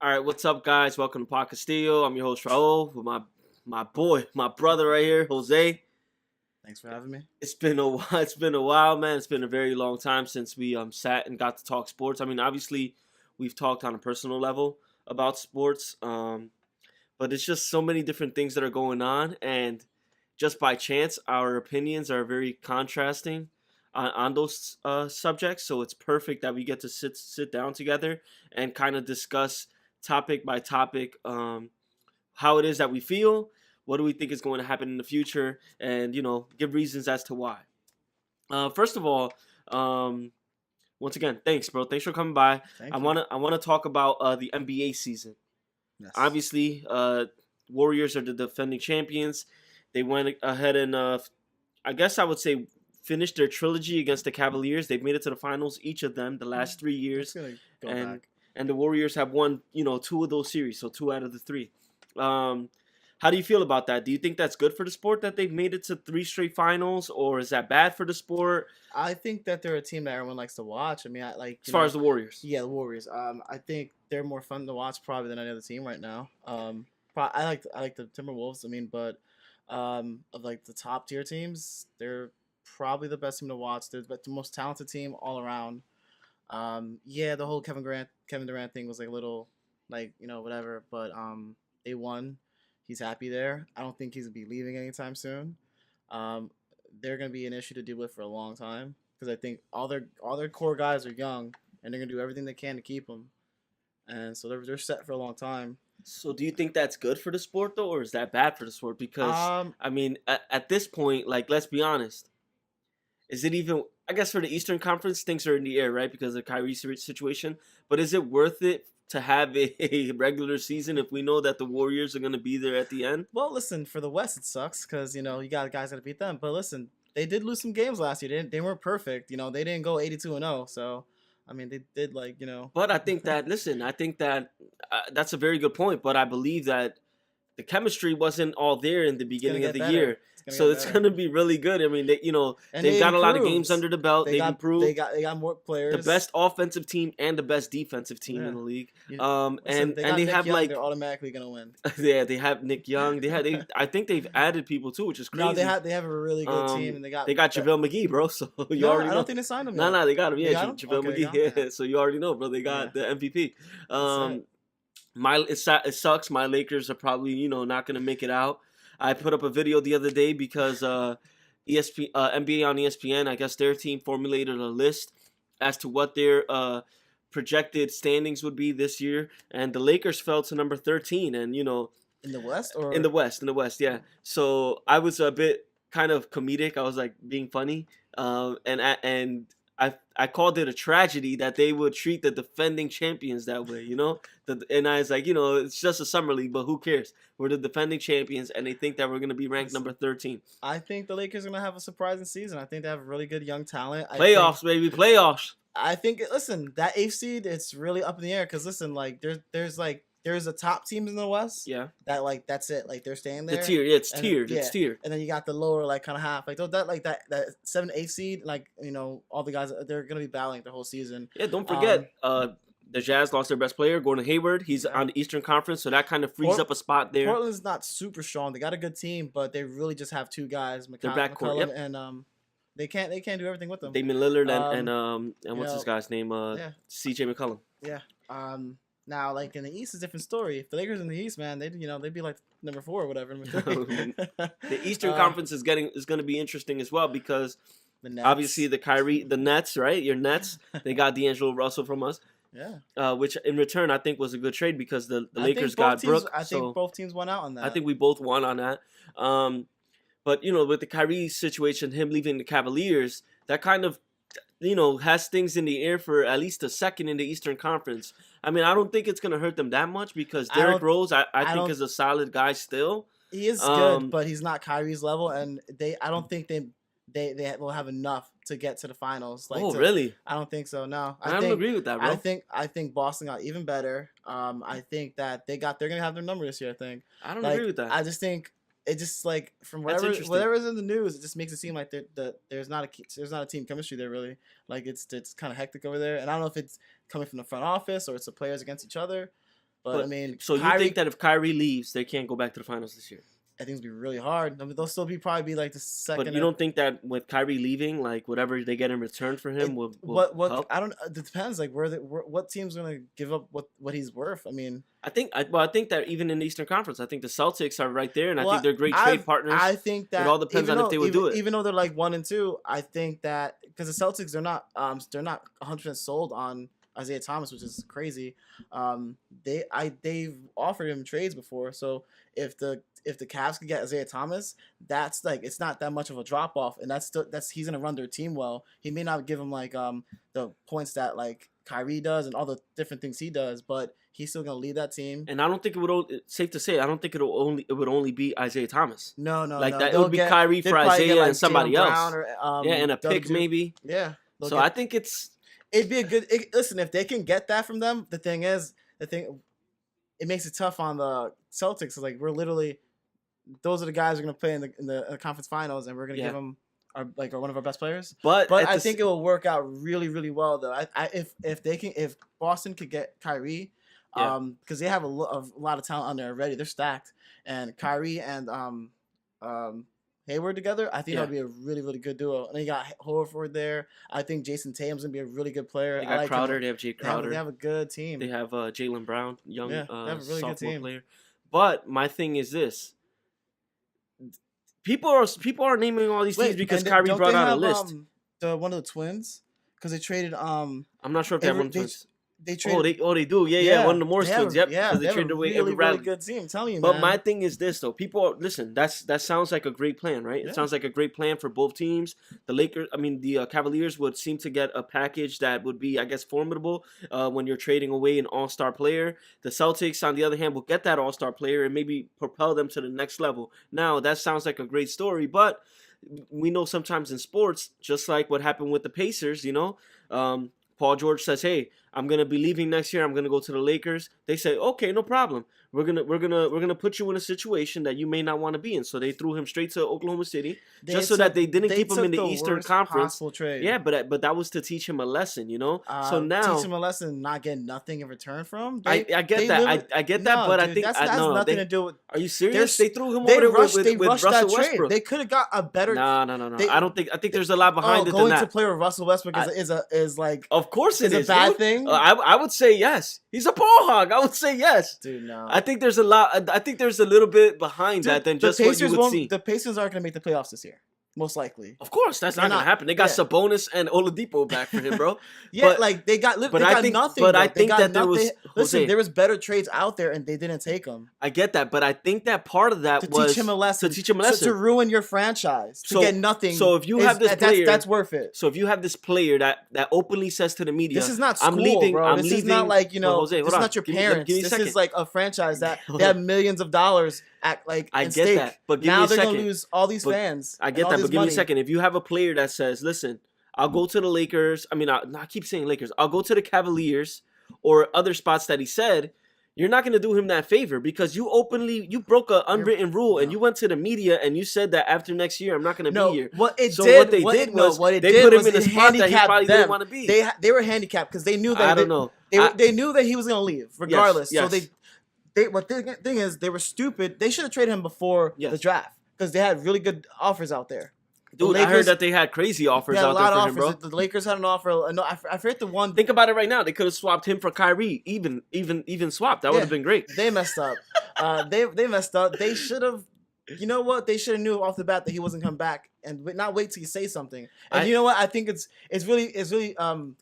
All right, what's up, guys? Welcome to Podcastillo. I'm your host Raul with my boy, my brother right here, Jose. Thanks for having me. It's been a while. It's been a while, man. It's been a very long time since we sat and got to talk sports. I mean, obviously, we've talked on a personal level about sports, but it's just so many different things that are going on, and just by chance, our opinions are very contrasting on those subjects. So it's perfect that we get to sit down together and kind of discuss topic by topic, how it is that we feel, what do we think is going to happen in the future, and give reasons as to why. First of all, once again, thanks, bro. Thanks for coming by. Thank I you. wanna talk about the NBA season. Yes. Obviously, Warriors are the defending champions. They went ahead and I guess I would say finished their trilogy against the Cavaliers. They've made it to the finals, each of them, the last 3 years. It's gonna go and back. and the Warriors have won, 2 of those series, so 2 out of the 3. How do you feel about that? Do you think that's good for the sport that they've made it to 3 straight finals, or is that bad for the sport? I think that they're a team that everyone likes to watch. I mean, I like As far as the Warriors, yeah, the Warriors. I think they're more fun to watch probably than any other team right now. I like the Timberwolves. I mean, but of like the top tier teams, they're probably the best team to watch. They're the most talented team all around. Yeah, the whole Kevin Durant thing was like a little, like whatever. But they won. He's happy there. I don't think he's gonna be leaving anytime soon. Um, they're gonna be an issue to deal with for a long time because I think all their core guys are young and they're gonna do everything they can to keep them. And so they're set for a long time. so do you think that's good for the sport though, or is that bad for the sport? Because Um, I mean, at this point, like, let's be honest, is it even? I guess for the Eastern Conference, things are in the air, right? Because of the Kyrie situation. But is it worth it to have a regular season if we know that the Warriors are going to be there at the end? well, listen, for the West it sucks because you got guys that beat them. But listen, they did lose some games last year. They weren't perfect. They didn't go 82-0. So I mean, they did But I think that, listen, I think that that's a very good point. But I believe that the chemistry wasn't all there in the it's gonna beginning of get the better. year. It's gonna So get it's better. going to be really good. I mean, And they've they got a lot of games improved. under the belt. They They've got improved. they got more players. The best offensive team and the best defensive team in Yeah. the league. You, listen, And they and got they Nick have Young. like They're automatically gonna win. yeah, they have Nick Young. I think they've added people too, which is No, crazy. they have a really good team, and They got JaVale McGee, bro. So you No, already I know. don't think they signed him No, yet. no, they got him. They Yeah, got him? JaVale Okay, they got McGee. him? Yeah, so you already know, bro. They got the MVP. That's it. It sucks. My Lakers are probably not gonna make it out. I put up a video the other day because NBA on ESPN, I guess their team formulated a list as to what their projected standings would be this year, and the Lakers fell to number 13, and In the West, or in the West, yeah. So I was a bit kind of comedic. I was like being funny, and I called it a tragedy that they would treat the defending champions that way. And I was like, it's just a summer league, but who cares? We're the defending champions, and they think that we're gonna be ranked number 13. I think the Lakers are gonna have a surprising season. I think they have really good young talent. Playoffs, baby, playoffs. I think listen, that eighth seed, it's really up in the air because listen, like there's a top teams in the West Yeah, that that's it, like they're staying the there. tier. Yeah, it's And- tiered. yeah. It's tiered. And then you got the lower like kind of half, like that 7, 8 seed, like all the guys they're gonna be battling the whole season. Yeah, don't forget, the Jazz lost their best player, Gordon Hayward. He's Yeah. on the Eastern Conference, so that kind of frees up a spot there. Portland's not super strong. They got a good team, but they really just have two guys, Their backcourt, McCollum yep. and they can't do everything with them. Damian Lillard and what's know, his guy's name? yeah. C.J. McCollum. Yeah. Now, like in the East, is a different story. If the Lakers in the East, man, they'd be like number 4 or whatever. Number 3. The Eastern Conference is going to be interesting as well because the Nets. obviously the Nets, right? Your Nets, they got D'Angelo Russell from us. Yeah. Which in return I think was a good trade because the I Lakers think both got teams, Brooke. I think both teams won out on that. I think we both won on that. But with the Kyrie situation, him leaving the Cavaliers, that kind of has things in the air for at least a second in the Eastern Conference. I mean, I don't think it's gonna hurt them that much because Derrick Rose, I think don't- is a solid guy still. he is good, but he's not Kyrie's level, and I don't think they will have enough to get to the finals. Really? I don't think so. No, I don't agree with that, bro. I think Boston got even better. I think that they're gonna have their number this year. I think. I don't agree with that. I just think it just like from That's interesting. whatever's in the news, it just makes it seem like there's not a team chemistry there really. Like it's kind of hectic over there, and I don't know if it's coming from the front office or it's the players against each other. But I mean, so you think that if Kyrie leaves, they can't go back to the finals this year? I think it's gonna be really hard. I mean, they'll still probably be like the second. But you don't think that with Kyrie leaving, like whatever they get in return for him will help? I don't. It depends. Like what team's gonna give up what he's worth? I mean, I think that even in the Eastern Conference, I think the Celtics are right there, and I think they're great trade partners. I think that it all depends on if they would do it. Even though they're like 1 and 2, I think that because the Celtics they're not 100% sold on Isaiah Thomas, which is crazy. They've offered him trades before, so if the Cavs could get Isaiah Thomas, that's like it's not that much of a drop off, and that's he's gonna run their team well. He may not give them like the points that like Kyrie does and all the different things he does, but he's still gonna lead that team. And I don't think it would. Safe to say, I don't think it would only be Isaiah Thomas. No, like that. It would be Kyrie for Isaiah and somebody else. Or, and a pick maybe. Yeah. So I think it'd be a good. Listen, if they can get that from them, it makes it tough on the Celtics. So like we're literally, those are the guys who are gonna play in the conference finals, and we're gonna give them one of our best players. But I think it will work out really, really well though. If Boston could get Kyrie, because they have a lot of talent on there already. They're stacked, and Kyrie and Hayward together, I think that would be a really, really good duo. And you got Horford there. I think Jason Tatum's gonna be a really good player. They got Crowder. They have Jay Crowder. They have a good team. They have Jaylen Brown, young they have a really good team. player. But my thing is this: people are naming all these teams because Kyrie brought out a list. One of the twins, because they traded. I'm not sure if they have one twins. They traded. They do. Yeah. One of the Morris twins. Yep. Yeah, they traded away really, really good team. I'm telling you, but man. my thing is this though. Listen. That sounds like a great plan, right? It sounds like a great plan for both teams. The Cavaliers would seem to get a package that would be, I guess, formidable when you're trading away an all-star player. The Celtics, on the other hand, will get that all-star player and maybe propel them to the next level. Now that sounds like a great story, but we know sometimes in sports, just like what happened with the Pacers, Paul George says, "Hey, I'm gonna be leaving next year. I'm gonna go to the Lakers." They say, "Okay, no problem. We're gonna put you in a situation that you may not want to be in." So they threw him straight to Oklahoma City just so that they didn't keep him in the Eastern Conference. Trade. Yeah, but that was to teach him a lesson, So now teach him a lesson, not getting nothing in return from. I get that. I get that, but I think that has nothing to do with. Are you serious? They threw him over with Russell Westbrook. They could have got a better. No. I think there's a lot behind it than that. Going to play with Russell Westbrook is like. Of course, it is a bad thing. I would say yes. He's a ball hog. I would say yes. Dude, no. I think there's a lot. I think there's a little bit behind that than just what you would see. The Pacers aren't going to make the playoffs this year. Most likely. Of course, that's not going to happen. They got Sabonis and Oladipo back for him, bro. They got nothing. But I think that there was... Listen, there was better trades out there, and they didn't take them. I get that, but I think that part of that was... To teach him a lesson. To ruin your franchise. To get nothing. So if you have this player... That's worth it. So if you have this player that openly says to the media... This is not school, bro. This is not like, this is not your parents. This is like a franchise that they have millions of dollars I get that, but give me a second. Now they're going to lose all these fans. I get that, but give me a second. If you have a player that says, listen, I'll go to the Lakers. I keep saying Lakers. I'll go to the Cavaliers or other spots that he said, you're not going to do him that favor because you broke an unwritten rule and you went to the media and you said that after next year, I'm not going to be here. What they did was they put him in a spot that he probably didn't want to be. They were handicapped because they knew that. I don't know. They knew that he was going to leave regardless. Yes. So the thing is, they were stupid. They should have traded him before the draft because they had really good offers out there. Dude, I heard that they had crazy offers out there for him, bro. The Lakers had an offer. No, I forget the one. Think about it right now. They could have swapped him for Kyrie. Even swapped. That would have been great. They messed up. They messed up. They should have. You know what? They should have knew off the bat that he wasn't coming back and not wait till you say something. And you know what? I think it's really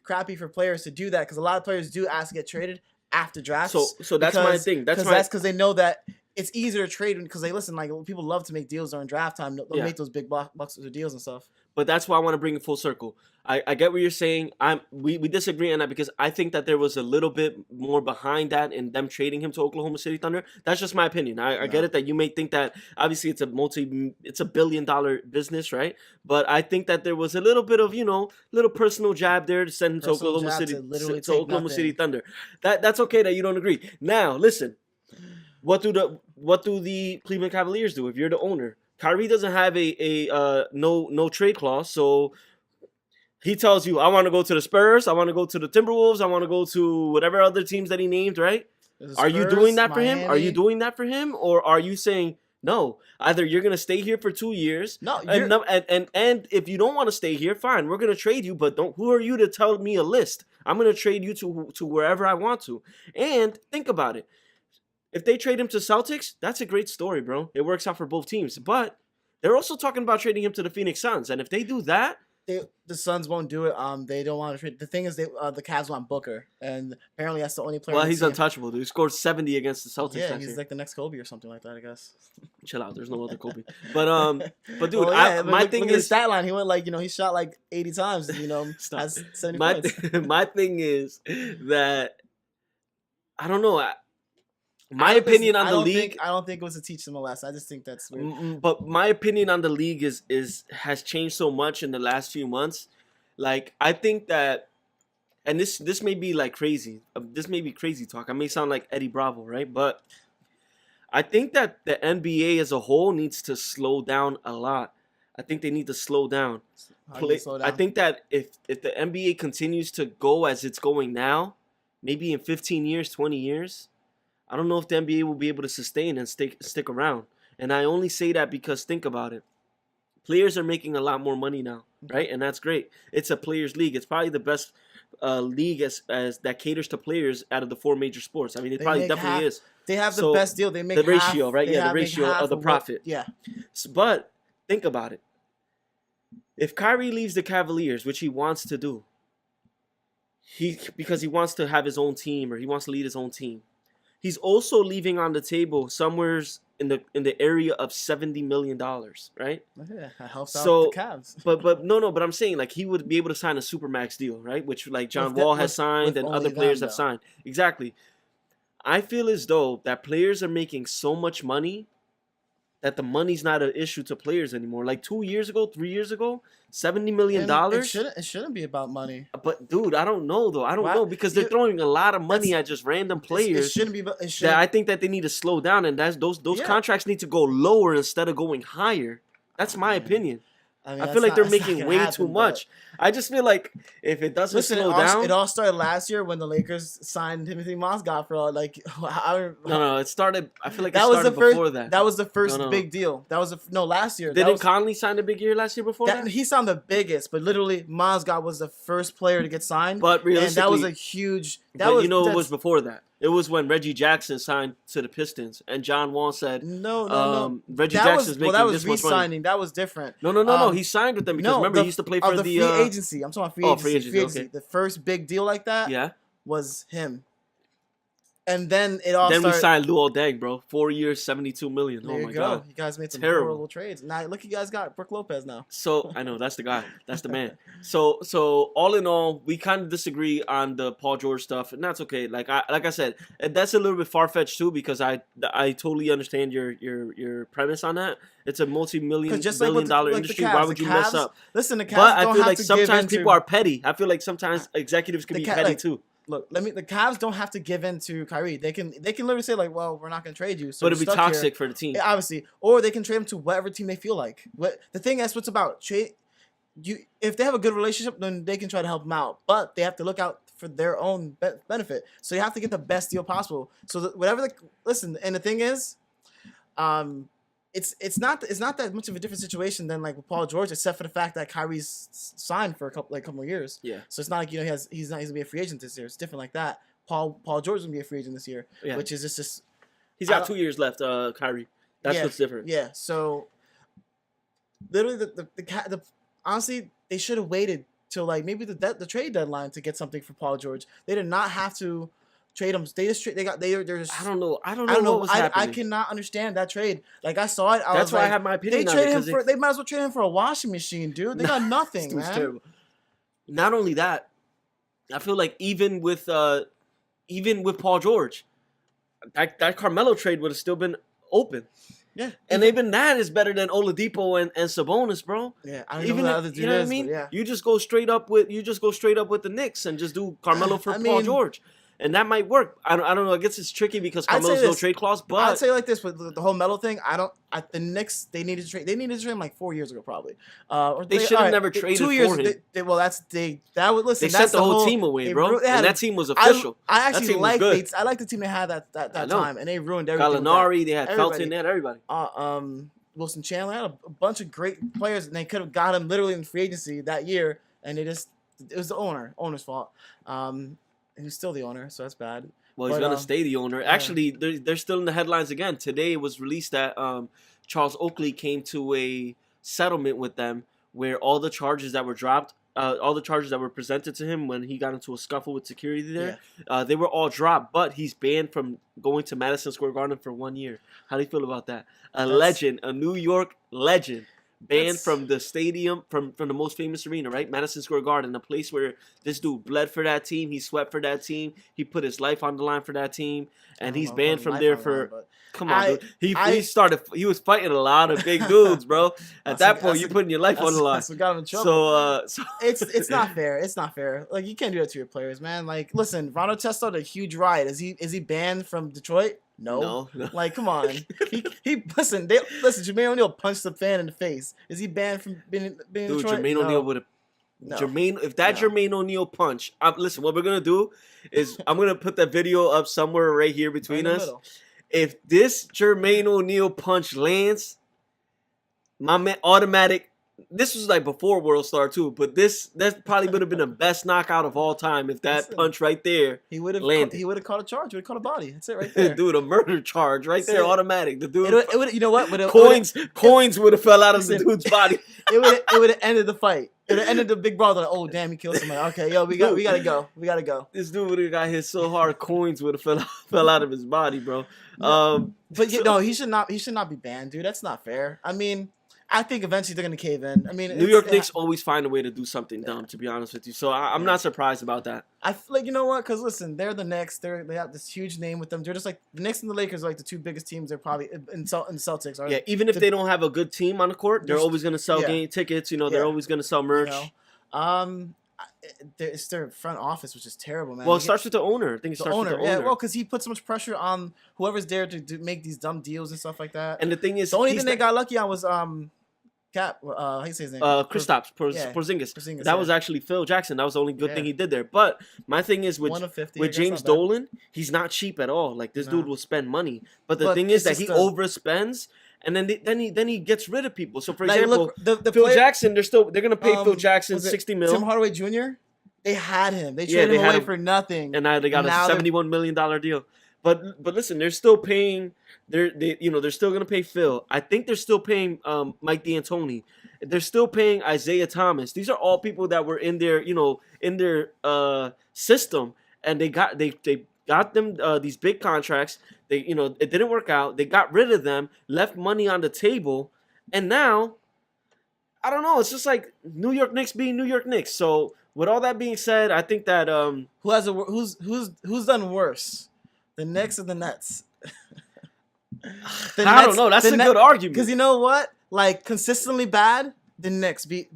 crappy for players to do that because a lot of players do ask to get traded after drafts. So that's my thing. That's because they know that it's easier to trade because they listen. Like people love to make deals during draft time. They'll make those big bucks of deals and stuff. But that's why I want to bring it full circle. I get what you're saying. We disagree on that because I think that there was a little bit more behind that in them trading him to Oklahoma City Thunder. That's just my opinion. I get it that you may think that obviously it's a $1 billion business, right? But I think that there was a little bit of little personal jab there to send him to Oklahoma City Thunder. That's okay that you don't agree. Now listen, what do the Cleveland Cavaliers do if you're the owner? Kyrie doesn't have a no trade clause, so he tells you, I want to go to the Spurs, I want to go to the Timberwolves, I want to go to whatever other teams that he named, right? Are you Spurs, doing that for him? Are you Miami. doing that for him, or are you saying no? Either you're gonna stay here for 2 years, No, and and if you don't want to stay here, fine, we're gonna trade you. But don't. Who are you to tell me a list? I'm gonna trade you to wherever I want to. And think about it. If they trade him to Celtics, that's a great story, bro. It works out for both teams. But they're also talking about trading him to the Phoenix Suns, and if they do that, the Suns won't do it. They don't want to trade. The thing is, the Cavs want Booker, and apparently that's the only player. well, he's untouchable, dude. He scored 70 against the Celtics. Yeah, last he's year. like the next Kobe or something like that, I guess. Chill out. There's no other Kobe. But dude, Well, yeah, my look thing at his is stat line. He went he shot like 80 times. Stop. Has 70 my points. my thing is that I don't know. My I don't- opinion on I the don't league, think- I don't think it was to teach them a lesson. I just think that's weird. but my opinion on the league has changed so much in the last few months. Like I think that, and this may be like crazy. This may be crazy talk. I may sound like Eddie Bravo, right? But I think that the NBA as a whole needs to slow down a lot. I think they need to slow down. How do you slow down? I think that if the NBA continues to go as it's going now, maybe in 15 years, 20 years, I don't know if the NBA will be able to sustain and stick around. And I only say that because think about it. Players are making a lot more money now, right? And that's great. It's a players' league. It's probably the best league as that caters to players out of the four major sports. I mean, it probably definitely is. They have the So, best deal. They make the ratio, right? Yeah, the make ratio half of the what- profit. Yeah. But think about it. If Kyrie leaves the Cavaliers, which he wants to do, because he wants to have his own team or he wants to lead his own team, he's also leaving on the table somewheres in the area of $70 million, right? Yeah, that helps So, out the Cavs. But I'm saying like he would be able to sign a supermax deal, right? Which like John With Wall has signed with and only other them, players have though. signed. Exactly. I feel as though that players are making so much money that the money's not an issue to players anymore. Like 2 years ago, 3 years ago, $70 million. And it shouldn't be about money. But dude, I don't know though. I don't Why- know because they're you- throwing a lot of money at just random It players. shouldn't be. It That shouldn't. I think that they need to slow down, and those Yeah. contracts need to go lower instead of going higher. That's my opinion. mean, I that's feel like not- they're that's not making gonna way happen, too but- much. I just feel like if it doesn't Listen, slow down, it all started last year when the Lakers signed Timothy Mozgov for like. no, it started. I feel like that it was started the first. before that. That was the first No. big deal. That was last year. Didn't Conley sign a big year last year before that? He signed the biggest, but literally Mozgov was the first player to get signed. But and realistically, that was a huge. That but was, you know, it that's- was before that. It was when Reggie Jackson signed to the Pistons, and John Wall said, no. Reggie That Jackson's was making that was this much money. re-signing. That was different. No. He signed with them because remember he used to play for the the free agency. I'm talking about free agency. okay. The first big deal like that Yeah. was him. And then it all Then we started. signed Luol Deng, bro. 4 years, $72 million. There Oh you my go. god. You guys made some Terrible. horrible trades. Now look, you guys got Brook Lopez now. So I know that's the guy. That's the man. So all in all, we kind of disagree on the Paul George stuff, and that's okay. Like I said, and that's a little bit far fetched too because I totally understand your premise on that. It's a multi-million billion dollar industry. Why would you mess up? Listen, the Cavs But I don't feel have like to sometimes give in people to, are petty. I feel like sometimes executives can The be Ca- petty like, too. Look, the Cavs don't have to give in to Kyrie. They can literally say like, well, we're not going to trade you. So But it'd be you're stuck here. toxic for the team. Yeah, obviously, or they can trade him to whatever team they feel like. But the thing is, what's about trade? If they have a good relationship, then they can try to help him out. But they have to look out for their own benefit. So you have to get the best deal possible. So listen, and the thing is, it's not that much of a different situation than like with Paul George, except for the fact that Kyrie's signed for a couple of years. Yeah. So it's not like he's gonna be a free agent this year. It's different like that. Paul George is gonna be a free agent this year, Yeah. which is just. He's got 2 years left, Kyrie. That's what's different. Yeah, so literally the honestly they should have waited till like maybe the trade deadline to get something for Paul George. They did not have to trade him. They're just. I don't know. I don't I know don't know. what was happening. I cannot understand that trade. Like I saw it. That's why I have my They opinion on it. traded him 'cause for. They might as well trade him for a washing machine, dude. They got nothing, This dude's man. terrible. Not only that, I feel like even with Paul George, that Carmelo trade would have still been open. Yeah, And even that is better than Oladipo and Sabonis, bro. yeah. I don't Even know if, what the other dude you know what I is, mean? but yeah. You just go straight up with the Knicks and just do Carmelo for I Paul mean- George. and that might work. I don't know. I guess it's tricky because I'd say Carmelo's no this. trade clause. But I'd say like this with the whole Melo thing. The Knicks, they needed to trade. They needed to trade him like 4 years ago, probably. Or they should have never traded 2 years. for him. That would listen. They that's sent the whole team away, bro. And that team was official. I actually like I like the team they had that time, and they ruined everything. Gallinari, they had Felton, they had everybody. Wilson Chandler had a bunch of great players, and they could have got him literally in free agency that year, and it was the owner's fault. He was still the owner, so that's bad. Well, he's gonna stay the owner. Actually, they're still in the headlines again. Today it was released that Charles Oakley came to a settlement with them where all the charges that were dropped, all the charges that were presented to him when he got into a scuffle with security there, they were all dropped. But he's banned from going to Madison Square Garden for 1 year. How do you feel about that? Legend, a New York legend. Banned from the stadium, from the most famous arena, right? Madison Square Garden, a place where this dude bled for that team. He sweat for that team. He put his life on the line for that team. And he's banned from there for... Come on, dude. He was fighting a lot of big dudes, bro. At that point, you're putting your life on the line. That's what got him in trouble. So it's not fair. It's not fair. Like, you can't do that to your players, man. Like, listen, Ron Artest had a huge riot. Is he banned from Detroit? No. Like, come on. Listen, Jermaine O'Neal punched a fan in the face. Is he banned from being in Detroit? Jermaine O'Neal would have. No. Jermaine O'Neal punch. Listen, what we're gonna do is I'm gonna put that video up somewhere right here between us. If this Jermaine O'Neal punch lands, my man, automatic. This was like before World Star too, but that probably would have been the best knockout of all time if that punch right there he would have landed. He would have caught a charge. He would have caught a body. That's it right there. Dude, a murder charge right there, automatic. The dude, it would, you know what? Coins would have fell out of the dude's body. It would have ended the fight. It would have ended the big brother. Like, oh damn, he killed somebody. Okay, yo, we gotta go. We gotta go. This dude would have got hit so hard, coins would have fell out of his body, bro. But he should not be banned, dude. That's not fair. I mean, I think eventually they're gonna cave in. I mean, New York Knicks always find a way to do something dumb, to be honest with you. So I'm not surprised about that. I feel like, you know what? Because listen, they're the Knicks. They have this huge name with them. They're just like the Knicks and the Lakers are like the two biggest teams. They're probably in Celtics. Yeah, even if they don't have a good team on the court, they're always gonna sell game tickets. You know, they're always gonna sell merch. You know? It's their front office, which is terrible, man. Well, it starts with the owner. I think it starts with the owner. Yeah, well, because he puts so much pressure on whoever's there to make these dumb deals and stuff like that. And the thing is, the only thing they got lucky on was Cap. How you say his name? Kristaps Porzingis. That was actually Phil Jackson. That was the only good thing he did there. But my thing is with James Dolan, he's not cheap at all. Like, this dude will spend money. But the thing is that he overspends. And then he gets rid of people. So for example, Phil Jackson, they're gonna pay Phil Jackson $60 million. Tim Hardaway Jr. They had him. They traded him away for nothing. And now they got a $71 million deal. But listen, they're still paying. They're still gonna pay Phil. I think they're still paying Mike D'Antoni. They're still paying Isaiah Thomas. These are all people that were in their system, and they got them these big contracts. It didn't work out. They got rid of them, left money on the table, and now I don't know. It's just like New York Knicks being New York Knicks. So with all that being said, I think that who's done worse, the Knicks or the Nets? I don't know. That's a good argument. Because you know what? Like, consistently bad, the Knicks beat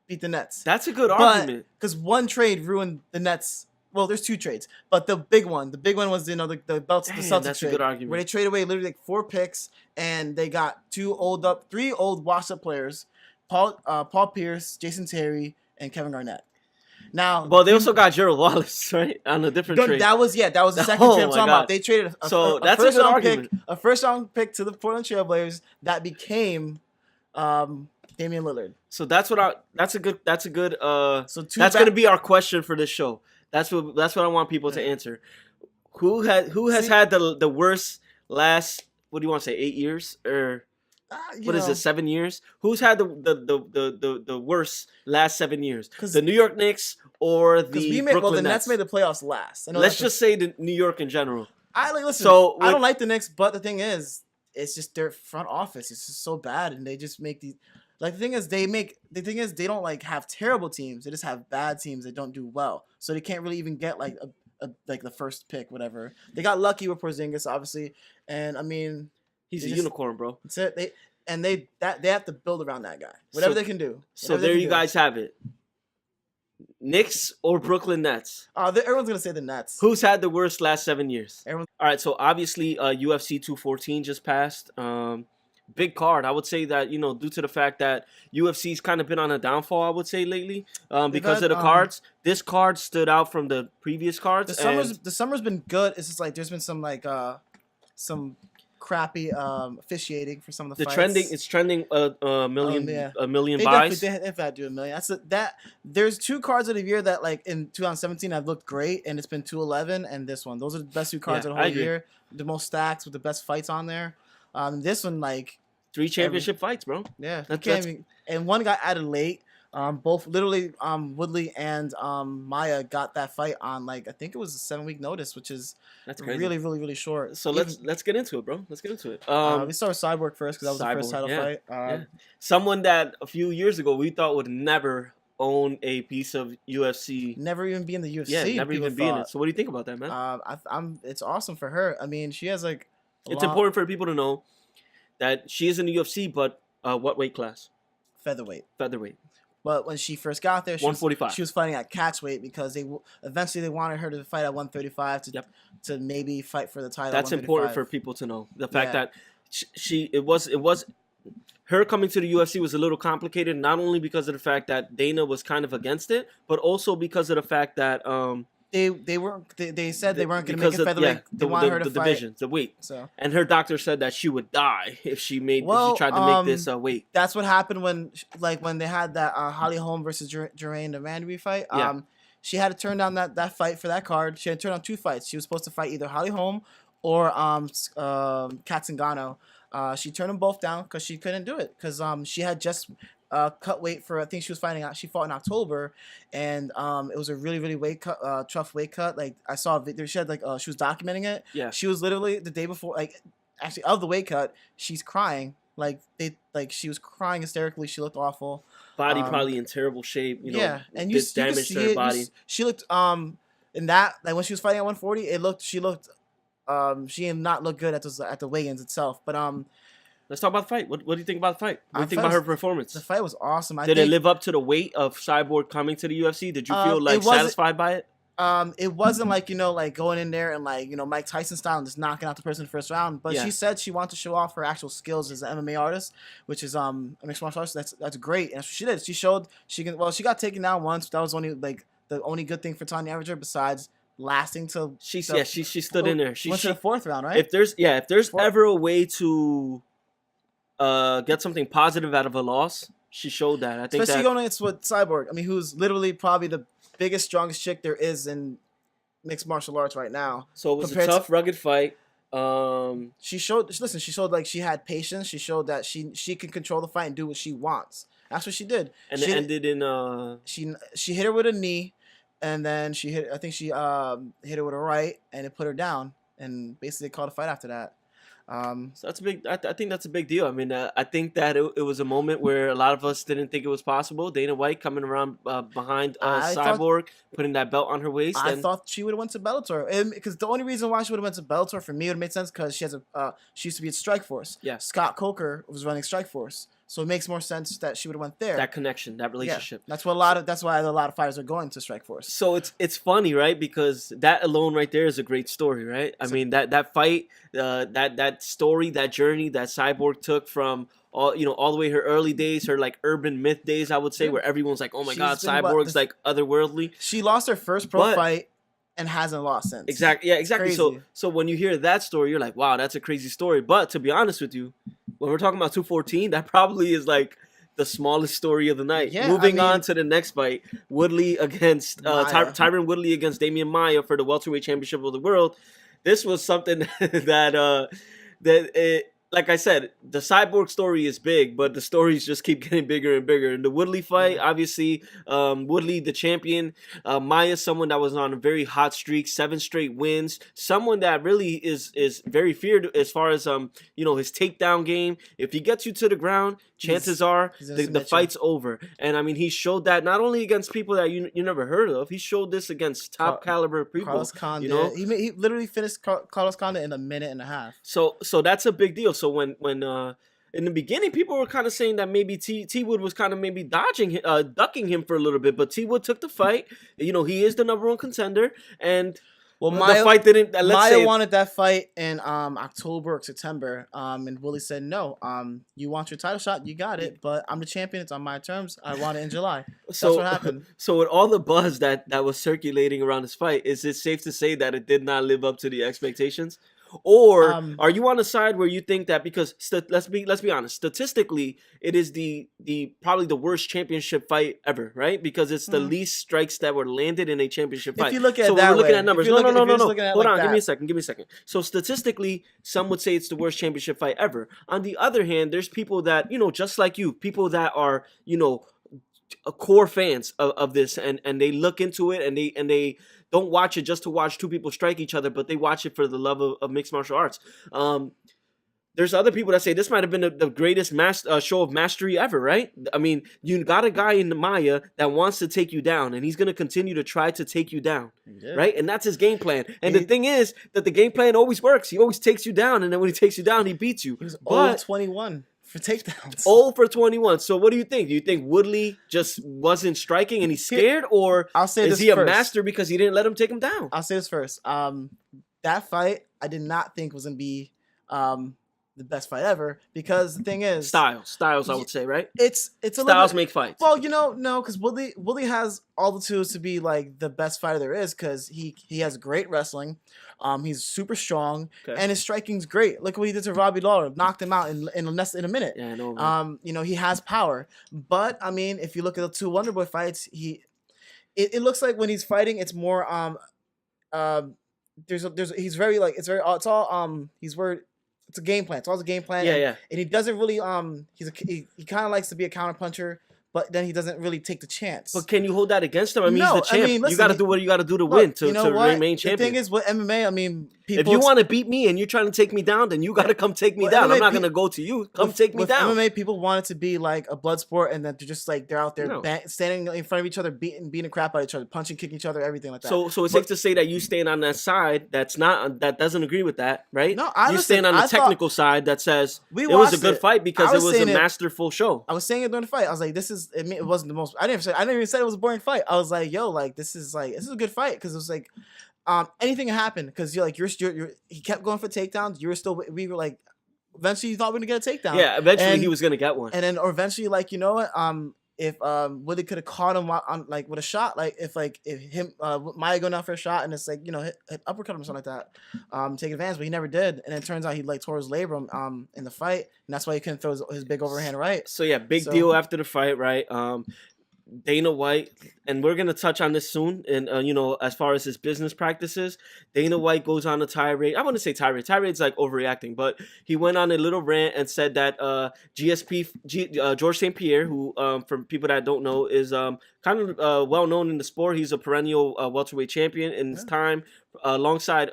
the Nets. That's a good argument. Because one trade ruined the Nets. Well, there's two trades, but the big one was the Celtics trade, a good argument. Where they traded away literally like 4 picks, and they got 3 old washed up players, Paul Pierce, Jason Terry, and Kevin Garnett. Now, well, they also got Gerald Wallace, right, on a different trade. That was the second trade I'm talking about. They traded a first round pick to the Portland Trailblazers that became Damian Lillard. So that's a good. That's going to be our question for this show. That's what I want people to answer. Who has had the worst last, what do you want to say, 8 years or what is it, 7 years? Who's had the worst last 7 years? The New York Knicks or the Brooklyn the Nets? Nets made the playoffs last. Let's just say the New York in general. I don't like the Knicks, but the thing is, it's just their front office. It's just so bad, and they just make these. Like, the thing is, they don't like have terrible teams. They just have bad teams that don't do well. So they can't really even get like the first pick, whatever. They got lucky with Porzingis, obviously, and I mean, he's a unicorn, bro. That's it. They have to build around that guy. Whatever they can do. So there you guys have it. Knicks or Brooklyn Nets? Everyone's gonna say the Nets. Who's had the worst last 7 years? Everyone. All right, so obviously UFC 214 just passed. Big card. I would say that, due to the fact that UFC's kind of been on a downfall, I would say lately, because of the cards. This card stood out from the previous cards. The summer's been good. It's just like there's been some crappy officiating for some of the fights. It's trending a million They buys. They've had to do a million. There's 2 cards of the year that like in 2017 have looked great, and it's been 211 and this one. Those are the best 2 cards of the whole year. The most stacks with the best fights on there. This one, like 3 championship fights, bro. Yeah, and one got added late. Both literally, Woodley and Maya got that fight on like I think it was a 7-week notice, which is really, really, really short. So let's get into it, bro. Let's get into it. We start with Cyborg first because that was the first title fight. Someone that a few years ago we thought would never own a piece of UFC, never even be in the UFC. Yeah, never even be in it. So what do you think about that, man? It's awesome for her. I mean, she has like. It's important for people to know that she is in the UFC, but what weight class? Featherweight. But when she first got there, she 145. She was fighting at catchweight because eventually they wanted her to fight at 135 to maybe fight for the title. That's important for people to know. The fact that it was her coming to the UFC was a little complicated, not only because of the fact that Dana was kind of against it, but also because of the fact that They said they weren't going to make it featherweight. They wanted her to fight. Divisions, the weight. So, and her doctor said that she would die if she tried to make this weight. That's what happened when they had that Holly Holm versus Geraint Manderby fight. She had to turn down that fight for that card. She had to turn down 2 fights. She was supposed to fight either Holly Holm or Kat Zingano. She turned them both down because she couldn't do it because she had just cut weight for I think she fought in October, and it was a really really tough weight cut. Like I saw a video, she had she was documenting it. Yeah, she was literally the day before, actually of the weight cut, she's crying. She was crying hysterically. She looked awful. Body probably in terrible shape. And you damage to her body. She looked in that when she was fighting at 140, she did not look good at the weigh-ins itself. But let's talk about the fight. What do you think about the fight? What do you think about her performance? The fight was awesome. Did it live up to the weight of Cyborg coming to the UFC? Did you feel satisfied by it? It wasn't going in there and Mike Tyson style and just knocking out the person in the first round. But she said she wanted to show off her actual skills as an MMA artist, which is a mixed martial artist. That's great, and that's what she did. She showed she can. Well, she got taken down once. That was only the only good thing for Tanya Average besides lasting till she stood in there. She went to the 4th round, right? If there's ever a way to get something positive out of a loss, she showed that. I think especially going against with Cyborg. I mean, who's literally probably the biggest, strongest chick there is in mixed martial arts right now. So it was a tough, rugged fight. She showed she had patience. She showed that she can control the fight and do what she wants. That's what she did. And it ended in she hit her with a knee, and then she hit her with a right, and it put her down, and basically called a fight after that. So that's a big. I think that's a big deal. I mean, I think that it was a moment where a lot of us didn't think it was possible. Dana White coming around behind Cyborg, putting that belt on her waist. I thought she would have went to Bellator, because the only reason why she would have went to Bellator for me would have made sense because she used to be at Strikeforce. Yeah, Scott Coker was running Strikeforce. So it makes more sense that she would have went there. That connection, that relationship. Yeah, that's why a lot of fighters are going to Strikeforce. So it's funny, right? Because that alone right there is a great story, right? I mean that fight, that story, that journey that Cyborg took from all the way her early days, her urban myth days, I would say, where everyone's like, oh my God, Cyborg's otherworldly. She lost her first pro fight and hasn't lost since. Exactly. Yeah, exactly. So when you hear that story, you're like, wow, that's a crazy story. But to be honest with you, when we're talking about 214, that probably is the smallest story of the night. Yeah, Moving on to the next fight, Woodley against Tyron Woodley against Damian Maia for the welterweight championship of the world. This was something like I said, the Cyborg story is big, but the stories just keep getting bigger and bigger. In the Woodley fight, obviously, Woodley, the champion, Maia, someone that was on a very hot streak, 7 straight wins, someone that really is very feared as far as his takedown game. If he gets you to the ground, chances are the fight's over. And I mean, he showed that not only against people that you never heard of, he showed this against top caliber people. Carlos Condit, he literally finished Carlos Condit in a minute and a half. So that's a big deal. So when in the beginning, people were kind of saying that maybe T Wood was kind of maybe ducking him for a little bit, but T Wood took the fight. He is the number one contender, and Well, the fight didn't. Maya wanted that fight in October or September, and Willie said no. You want your title shot, you got it, but I'm the champion. It's on my terms. I want it in July. That's what happened. So with all the buzz that was circulating around this fight, is it safe to say that it did not live up to the expectations? Or are you on the side where you think that because let's be honest, statistically, it is the probably the worst championship fight ever, right? Because it's the least strikes that were landed in a championship fight. If you look at so that, we're looking at numbers. No. Hold on, that. give me a second. So statistically, some would say it's the worst championship fight ever. On the other hand, there's people that just like you, people that are core fans of this, and they look into it, and they don't watch it just to watch two people strike each other, but they watch it for the love of mixed martial arts. There's other people that say this might have been the greatest show of mastery ever, right? I mean, you got a guy in the Maya that wants to take you down, and he's going to continue to try to take you down, right? And that's his game plan. And the thing is that the game plan always works. He always takes you down, and then when he takes you down, he beats you. He was 0-21 for takedowns. 0-21. So what do you think? Do you think Woodley just wasn't striking and he's scared, or is he a master because he didn't let him take him down? I'll say this first. That fight, I did not think was going to be the best fight ever, because the thing is Styles, I would say, right? It's a Styles make fights. Well, no, because Woodley has all the tools to be like the best fighter there is, because he has great wrestling, he's super strong, and his striking's great. Look what he did to Robbie Lawler, knocked him out in less than a minute. Yeah, I know. Man. He has power, but I mean, if you look at the two Wonderboy fights, it looks like when he's fighting, it's more it's a game plan. It's always a game plan. Yeah. And he doesn't really he kind of likes to be a counter puncher, but then he doesn't really take the chance. But can you hold that against him? I mean, no, he's the champ. listen, you got to do what you got to do to win to remain champion. The thing is with MMA, I mean, if you want to beat me and you're trying to take me down, then you got to come take me down. I'm not going to go to you. Come take me down. MMA, people want it to be like a blood sport, and that they're just like they're out there standing in front of each other, beating the crap out of each other, punching, kicking each other, everything like that. So it's safe to say that you stand on that side that doesn't agree with that, right? No, you stand on the technical side that says it was a good fight because it was a masterful show. I was saying it during the fight. I was like, it wasn't the most. I didn't even say it was a boring fight. I was like, yo, like this is a good fight, because it was like. Anything can happen, because you're he kept going for takedowns. We were like, eventually you thought we were gonna get a takedown. Yeah, eventually he was gonna get one. And then eventually, like, you know what? If Woodley could have caught him on like with a shot, like if Maya going down for a shot and it's like hit uppercut him or something like that, take advantage, but he never did. And it turns out he like tore his labrum in the fight, and that's why he couldn't throw his big overhand right. So yeah, big deal after the fight, right? Dana White, and we're gonna touch on this soon. And as far as his business practices, Dana White goes on a tirade. I want to say tirade. Tirade's like overreacting, but he went on a little rant and said that George St. Pierre, who from people that don't know, is kind of well known in the sport. He's a perennial welterweight champion in his time, alongside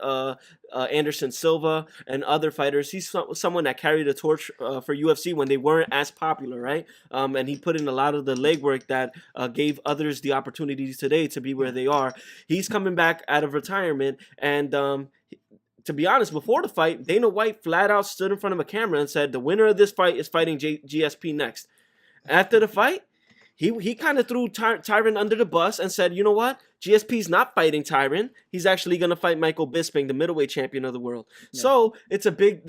Anderson Silva and other fighters. He's someone that carried a torch for UFC when they weren't as popular, right? And he put in a lot of the legwork that gave others the opportunities today to be where they are. He's coming back out of retirement, and to be honest, before the fight, Dana White flat out stood in front of a camera and said, the winner of this fight is fighting GSP next. After the fight, he kind of threw Tyron under the bus and said, you know what? GSP's not fighting Tyron. He's actually going to fight Michael Bisping, the middleweight champion of the world. Yeah. So it's a big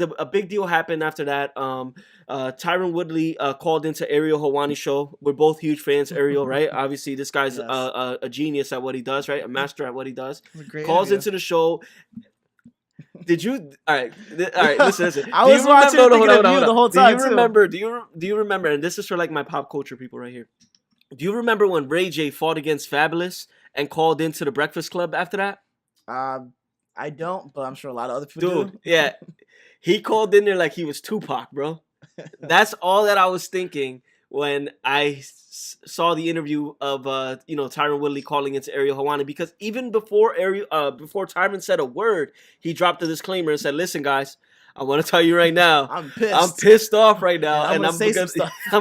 deal happened after that. Tyron Woodley called into Ariel Helwani's show. We're both huge fans, Ariel, right? Obviously, this guy's a genius at what he does, right? A master at what he does. Calls into the show. Did you? All right. Listen. I was watching the whole time. Do you remember? And this is for like my pop culture people right here. Do you remember when Ray J fought against Fabulous and called into the Breakfast Club after that? I don't, but I'm sure a lot of other people do. Dude, yeah. He called in there like he was Tupac, bro. That's all that I was thinking when I saw the interview of Tyron Woodley calling into Ariel Helwani, because even before Tyron said a word, he dropped a disclaimer and said, "Listen, guys, I want to tell you right now, I'm pissed off right now, and I'm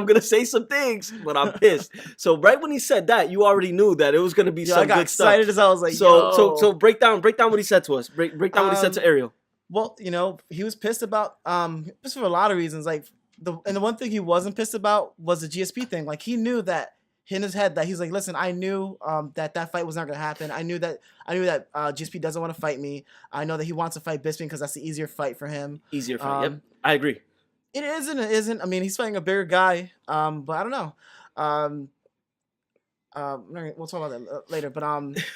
gonna say some things, but I'm pissed." So right when he said that, you already knew that it was gonna be some good stuff. I got excited as I was like, so break down what he said to us. Break down what he said to Ariel. Well, he was pissed about pissed for a lot of reasons. Like, the one thing he wasn't pissed about was the GSP thing. Like he knew that in his head that he's like, listen, I knew that fight was not gonna happen. I knew that GSP doesn't want to fight me. I know that he wants to fight Bisping because that's the easier fight for him. Easier fight. Yep, I agree. It is and it isn't. I mean, he's fighting a bigger guy. But I don't know. We'll talk about that later. But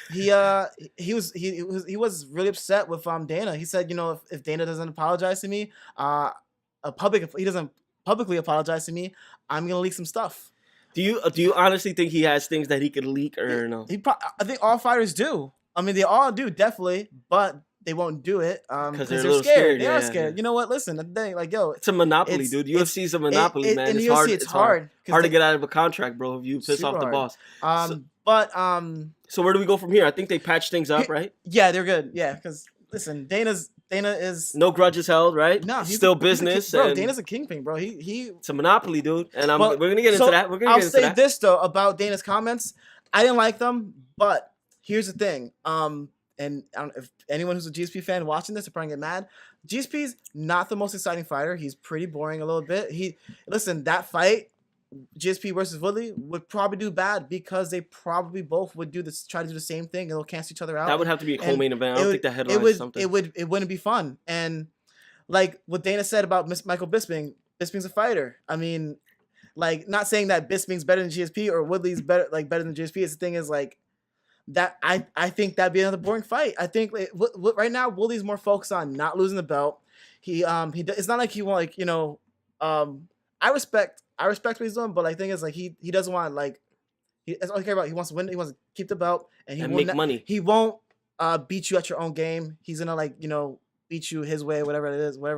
he was really upset with Dana. He said, if Dana doesn't apologize to me, he doesn't publicly apologize to me, I'm gonna leak some stuff. Do you honestly think he has things that he could leak or no? I think all fighters do. I mean, they all do definitely, but they won't do it because they're scared. They are scared. Yeah. You know what? Listen, the thing, like, yo, it's a monopoly, dude. UFC's a monopoly, man. It's hard. It's hard to get out of a contract, bro. If you piss off the boss. So where do we go from here? I think they patched things up, right? Yeah, they're good. Yeah, because listen, Dana is no grudges held, right? No, he's still business. Bro, Dana's a kingpin, bro. It's a monopoly, dude. And we're gonna get into that. I'll say this though about Dana's comments. I didn't like them, but here's the thing. And I don't know if anyone who's a GSP fan watching this will probably get mad. GSP's not the most exciting fighter. He's pretty boring a little bit. Listen, that fight, GSP versus Woodley, would probably do bad because they probably both would try to do the same thing and they'll cancel each other out. That would have to be a co-main event. I don't think that headlines something. It wouldn't be fun. And like what Dana said about Michael Bisping, Bisping's a fighter. I mean, like not saying that Bisping's better than GSP or Woodley's better than GSP. It's the thing is like that I think that'd be another boring fight. I think right now Woodley's more focused on not losing the belt. It's not like he want I respect what he's doing, but I think it's like he doesn't want that's all he cares about. He wants to win. He wants to keep the belt and make money. He won't beat you at your own game. He's gonna beat you his way, whatever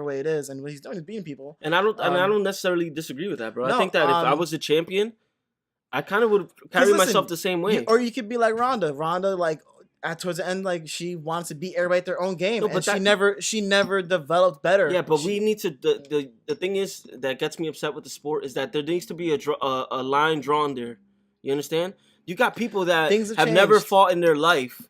way it is. And what he's doing is beating people. And I don't necessarily disagree with that, bro. I think that if I was a champion, I kind of would carry myself the same way. Or you could be like Ronda. Ronda, like towards the end, like she wants to beat everybody at their own game, but she never developed better. Yeah, but we need to. The thing is that gets me upset with the sport is that there needs to be a line drawn there. You understand? You got people that have never fought in their life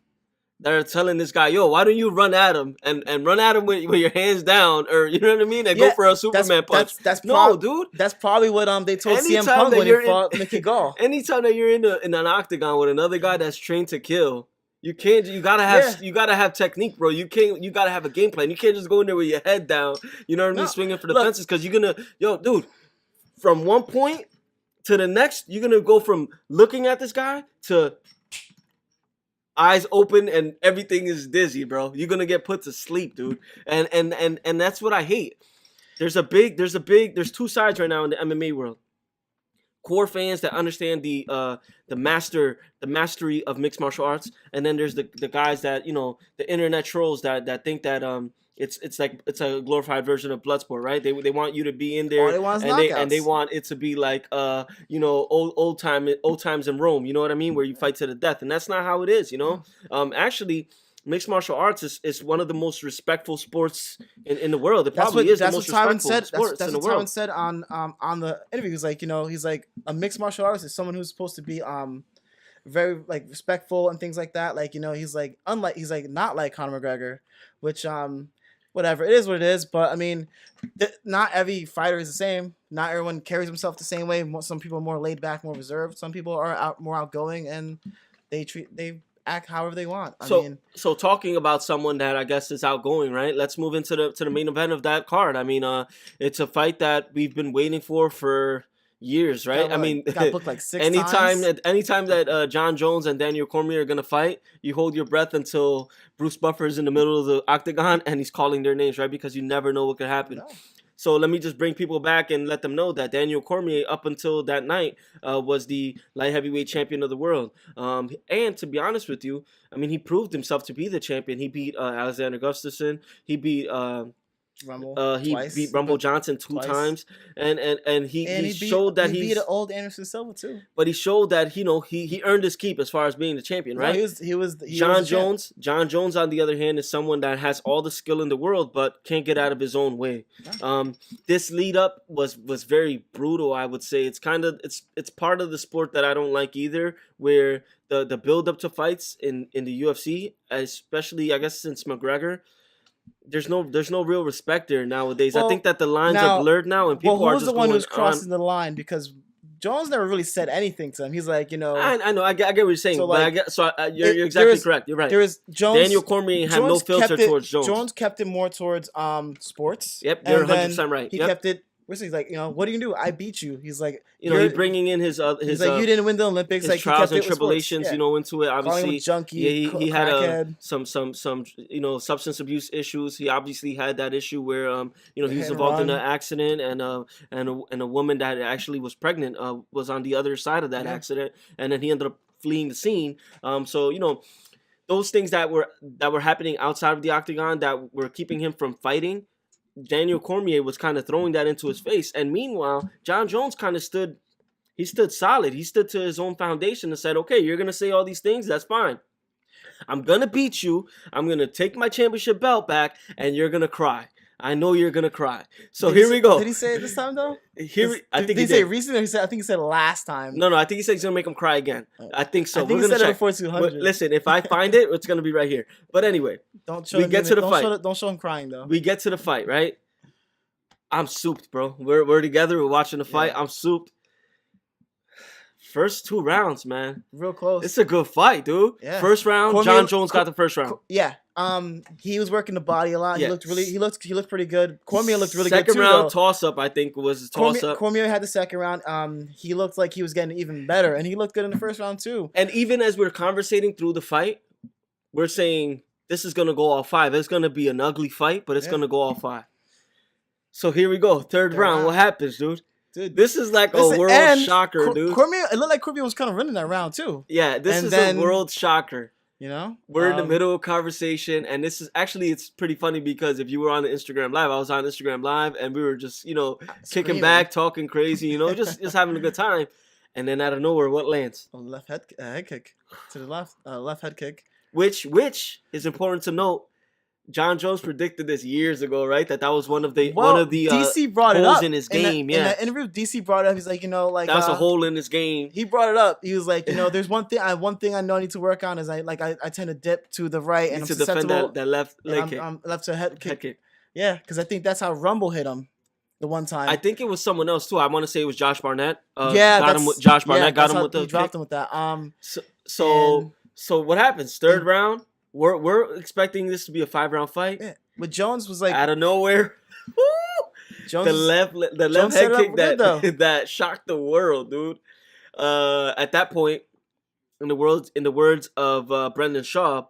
that are telling this guy, yo, why don't you run at him and run at him with your hands down, or you know what I mean, and go for a Superman punch. Dude. That's probably what they told CM Punk when he fought Mickey Gall. Anytime that you're in an octagon with another guy that's trained to kill, you gotta have technique, bro. You gotta have a game plan. You can't just go in there with your head down. You know what I mean, swinging for the fences, because you're gonna, dude, from one point to the next, you're gonna go from looking at this guy to eyes open and everything is dizzy, bro. You're gonna get put to sleep, dude. And that's what I hate. There's two sides right now in the MMA world. Core fans that understand the mastery of mixed martial arts, and then there's the guys that, the internet trolls that think that it's like it's a glorified version of Bloodsport, right? They want you to be in there, and they want it to be like old times in Rome, you know what I mean, where you fight to the death, and that's not how it is, Actually, mixed martial arts is one of the most respectful sports in the world. It probably is the most respectful sports in the world. That's what Tyron said on the interview. He's like, he's like, a mixed martial artist is someone who's supposed to be very like respectful and things like that. Like, he's like not like Conor McGregor, which whatever, it is what it is. But I mean, not every fighter is the same. Not everyone carries himself the same way. Some people are more laid back, more reserved. Some people are more outgoing, and they act however they want. So talking about someone that I guess is outgoing, right? Let's move into the main event of that card. I mean, it's a fight that we've been waiting for years, right? Got booked like 6 times. Anytime that John Jones and Daniel Cormier are gonna fight, you hold your breath until Bruce Buffer is in the middle of the octagon and he's calling their names, right? Because you never know what could happen. No. So let me just bring people back and let them know that Daniel Cormier, up until that night, was the light heavyweight champion of the world. And to be honest with you, I mean, he proved himself to be the champion. He beat Alexander Gustafsson. He beat Rumble. He beat Rumble Johnson two times, and he showed that he beat old Anderson Silva too. But he showed that he earned his keep as far as being the champion, right? No, he was John Jones. John Jones, on the other hand, is someone that has all the skill in the world, but can't get out of his own way. This lead up was very brutal. I would say it's part of the sport that I don't like either, where the build up to fights in the UFC, especially I guess since McGregor. there's no real respect there nowadays. I Well, think that the lines now- are blurred now, and people Well, are who's just the one going who's crossing on. the line? Because Jones never really said anything to him. He's like, you know, I know, I get what you're saying, So, but like, you're there exactly is- correct. You're right. there is Jones. Daniel Cormier had no Jones filter kept it- towards Jones. Jones kept it more towards sports. Yep, you're and then 100% right. He Yep. kept it. Where's he's like, you know, what are you gonna do? I beat you. He's like, You know, he's bringing in his he's like, you didn't win the Olympics. his Like, he trials kept and it with sports. tribulations, Yeah. you know, into it. Calling him Obviously, a junkie. yeah, he had crackhead. some you know, substance abuse issues. He obviously had that issue where you know, he was Hit and involved in run. an accident, and a woman that actually was pregnant was on the other side of that Yeah. accident, and then he ended up fleeing the scene. So you know, those things that were happening outside of the octagon that were keeping him from fighting. Daniel Cormier was kind of throwing that into his face, and meanwhile, John Jones kind of stood solid. He stood to his own foundation and said, "Okay, you're gonna say all these things. That's fine. I'm gonna beat you. I'm gonna take my championship belt back, and you're gonna cry. I know you're gonna cry." So here we go. Did he say it this time though? I think did he he say did. it recently? Or I think he said last time. No, I think he said he's gonna make him cry again. I think so. I think We're he gonna said it check. before But 200. listen, if I find it, it's gonna be right here. But anyway, Don't show we him get to the don't fight. Don't show him crying though. we get to the fight, right? I'm souped, bro. We're together. We're watching the fight. Yeah. I'm souped. First 2 rounds, man. Real close. It's a good fight, dude. Yeah. First round, Cormier- John Jones got the first round. Yeah. He was working the body a lot. Yeah. He looked pretty good. Cormier looked really Second good too. round though. toss up, I think, was his toss up. Cormier had the second round. He looked like he was getting even better, and he looked good in the first round too. And even as we're conversating through the fight, we're saying this is gonna go all 5. It's gonna be an ugly fight, but it's Yeah. gonna go all 5. So here we go, third round. What happens, dude? Dude, This is like a listen, world and shocker, dude. Cormier, it looked like Cormier was kind of running that round too. Yeah, this and is then- a world shocker. You know, We're in the middle of conversation, and this is actually, it's pretty funny because if you were on the Instagram Live, I was on Instagram Live, and we were just, you know, kicking Screaming. back, talking crazy, you know, just having a good time. And then out of nowhere, what lands? A left head kick to the left head kick. Which is important to note. John Jones predicted this years ago, right? That was one of the DC brought it holes up in his In game. that interview, DC brought it up. He's like, you know, like That's a hole in his game. He brought it up. He was like, you know, there's one thing I know I need to work on is I tend to dip to the right and I'm to defend susceptible. that left leg and kick. I'm left to head kick. Head kick. Yeah, because I think that's how Rumble hit him the one time. I think it was someone else too. I want to say it was Josh Barnett. Josh Barnett got him with the he dropped kick. him with that. So what happens? Third round. We're expecting this to be a 5-round fight. Yeah. But Jones was like Out of nowhere, Jones, the left Jones set head it up kick good, though. that shocked the world, dude. At that point, in the words of Brendan Shaw,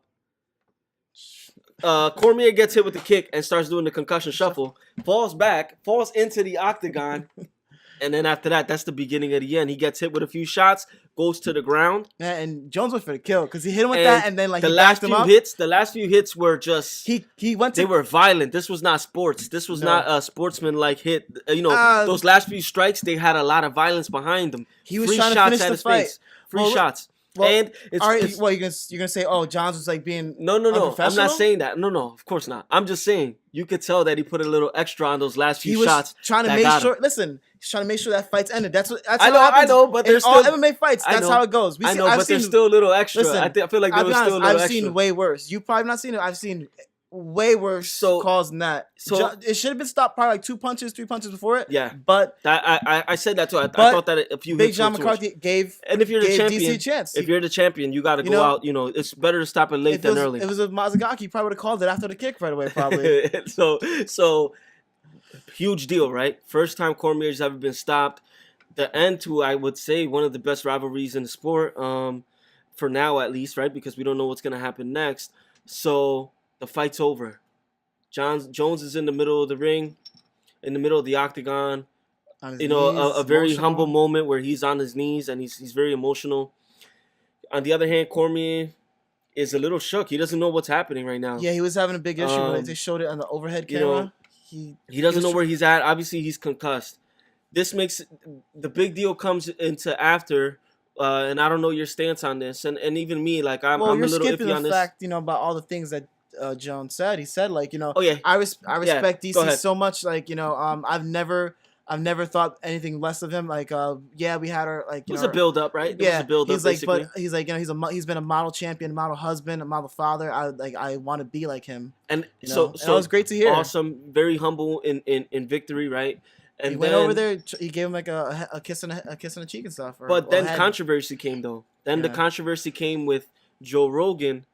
Cormier gets hit with the kick and starts doing the concussion shuffle, falls into the octagon, and then after that, that's the beginning of the end. He gets hit with a few shots, goes to the ground. Yeah, and Jones went for the kill because he hit him with And that, and then like the he last backed him few up. hits were just He went to they were violent. This was not sports. This was No. not a sportsman-like hit. Those last few strikes, they had a lot of violence behind them. He was Free trying to shots finish at the his fight. face. Free Well, shots. well, And it's, all right, it's well, you're gonna say, oh, Johns was like being no. I'm not unprofessional? saying that. No, of course not. I'm just saying you could tell that he put a little extra on those last He few was shots. trying to that make got sure. him. Listen, he's trying to make sure that fight's ended. That's I how know, it happens but in there's all still MMA fights. I That's know. how it goes. I know, but there's still a little extra. Listen, I feel like there I'll was be honest, still a little I've extra. seen way worse. You probably not seen it. I've seen way worse calls than that. so- It should have been stopped probably like 3 punches before it. Yeah. But I said that too. I But thought that a few Big hits John were too much. McCarthy gave And if you're the champion, DC a chance. if you're the champion, you got to You go know, out. You know, it's better to stop it late if than it was, early. If it was a Mazagaki, he probably would have called it after the kick right away, probably. so huge deal, right? First time Cormier's ever been stopped. The end to, I would say, one of the best rivalries in the sport, for now at least, right? Because we don't know what's gonna happen next. So the fight's over. Jones is in the middle of the ring, in the middle of the octagon. On his You know, knees, a very emotional. humble moment where he's on his knees and he's very emotional. On the other hand, Cormier is a little shook. He doesn't know what's happening right now. Yeah, he was having a big issue when Um, they showed it on the overhead you camera. know, He doesn't was know where he's at. Obviously, he's concussed. This makes the big deal comes into after, and I don't know your stance on this, and even me, like I'm Well, a you're little skipping iffy on the this. fact, about all the things that Jones said. He said, like, Oh yeah, I respect go DC ahead. so much. Like, I've never I've never thought anything less of him. Like, yeah, we had our like. It was a build up, right? It was a build up, he's like, basically. but he's like, he's been a model champion, a model husband, a model father. I want to be like him. And so it was great to hear. Awesome, very humble in victory, right? And he went over there. He gave him like a kiss on the cheek and stuff. But then controversy came though. Then the controversy came with Joe Rogan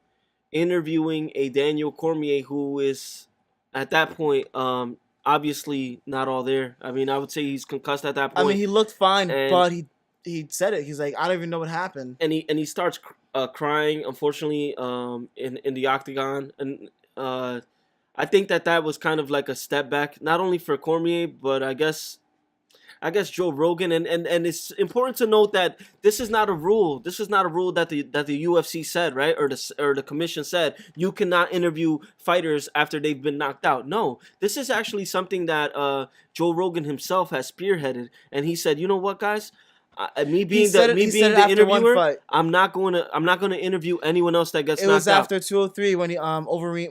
interviewing a Daniel Cormier who is at that point obviously not all there. I mean, I would say he's concussed at that point. I mean, he looked fine, but he said it. He's like, I don't even know what happened. And he starts crying, unfortunately, in the octagon. And I think that was kind of like a step back, not only for Cormier, but I guess Joe Rogan. And it's important to note that this is not a rule. This is not a rule that the UFC said, right? Or the commission said you cannot interview fighters after they've been knocked out. No, this is actually something that Joe Rogan himself has spearheaded, and he said, you know what, guys. Me being the interviewer, I'm not going to interview anyone else that gets knocked out. It was after 203 when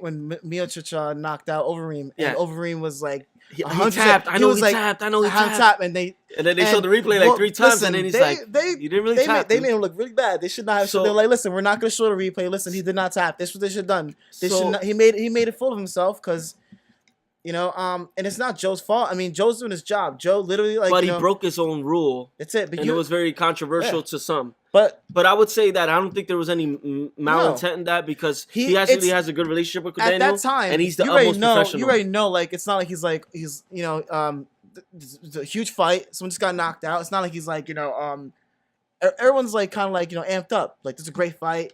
when Miocic knocked out Overeem, and Overeem was like, he tapped. I know he tapped. And then they showed the replay like 3 times, and then he's like, you didn't really tap. They made him look really bad. They should not have. So, they were like, listen, we're not going to show the replay. Listen, he did not tap. This is what they should have done. He made it full of himself because. And it's not Joe's fault. I mean, Joe's doing his job. Joe literally but he broke his own rule. That's it. And it was very controversial to some. But I would say that I don't think there was any malintent in that because he actually has a good relationship with Daniel. At that time, and he's the utmost professional. You already know, like it's not like he's it's a huge fight. Someone just got knocked out. It's not like he's like everyone's like kind of like amped up. Like this is a great fight.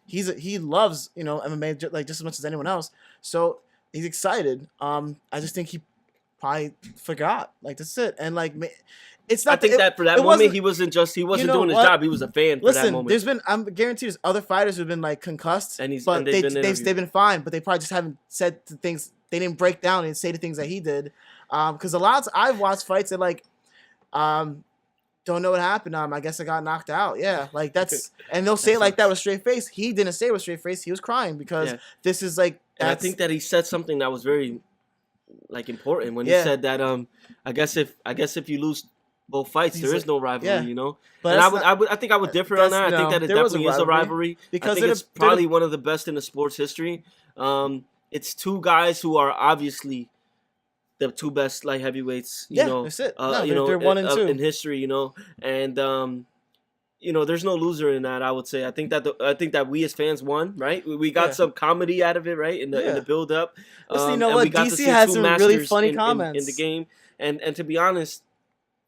He loves MMA like just as much as anyone else. So. He's excited. I just think he probably forgot. Like that's it. And like, it's not. I think that for that moment he wasn't doing his job. He was a fan. For that moment. I'm guaranteed there's other fighters who've been like concussed, and they've been fine, but they probably just haven't said the things. They didn't break down and say the things that he did. Because I've watched fights that like, don't know what happened. I guess I got knocked out. Yeah, like that's and they'll say it like that with a straight face. He didn't say it with a straight face. He was crying because this is like. And I think that he said something that was very, like, important when he said that I guess if you lose both fights, there is no rivalry, But and I think I would differ on that. I think that it definitely is a rivalry because I think it's probably one of the best in the sports history. It's two guys who are obviously the two best light heavyweights. That's it. They're 1 and 2 in history. And. There's no loser in that. I would say. I think that we as fans won. Right, we got some comedy out of it. Right, in the build up. Listen, you know what? DC had some really funny comments in the game. And to be honest,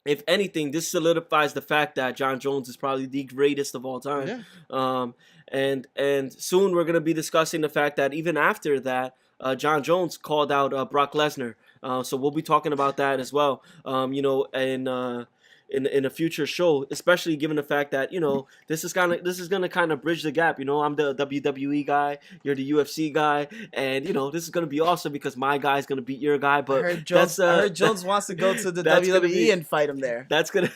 if anything, this solidifies the fact that John Jones is probably the greatest of all time. Yeah. And soon we're gonna be discussing the fact that even after that, John Jones called out Brock Lesnar. So we'll be talking about that as well. In a future show, especially given the fact that this is gonna kind of bridge the gap. I'm the WWE guy, you're the UFC guy, and this is gonna be awesome because my guy's gonna beat your guy. But I heard Jones wants to go to the WWE and fight him there. That's gonna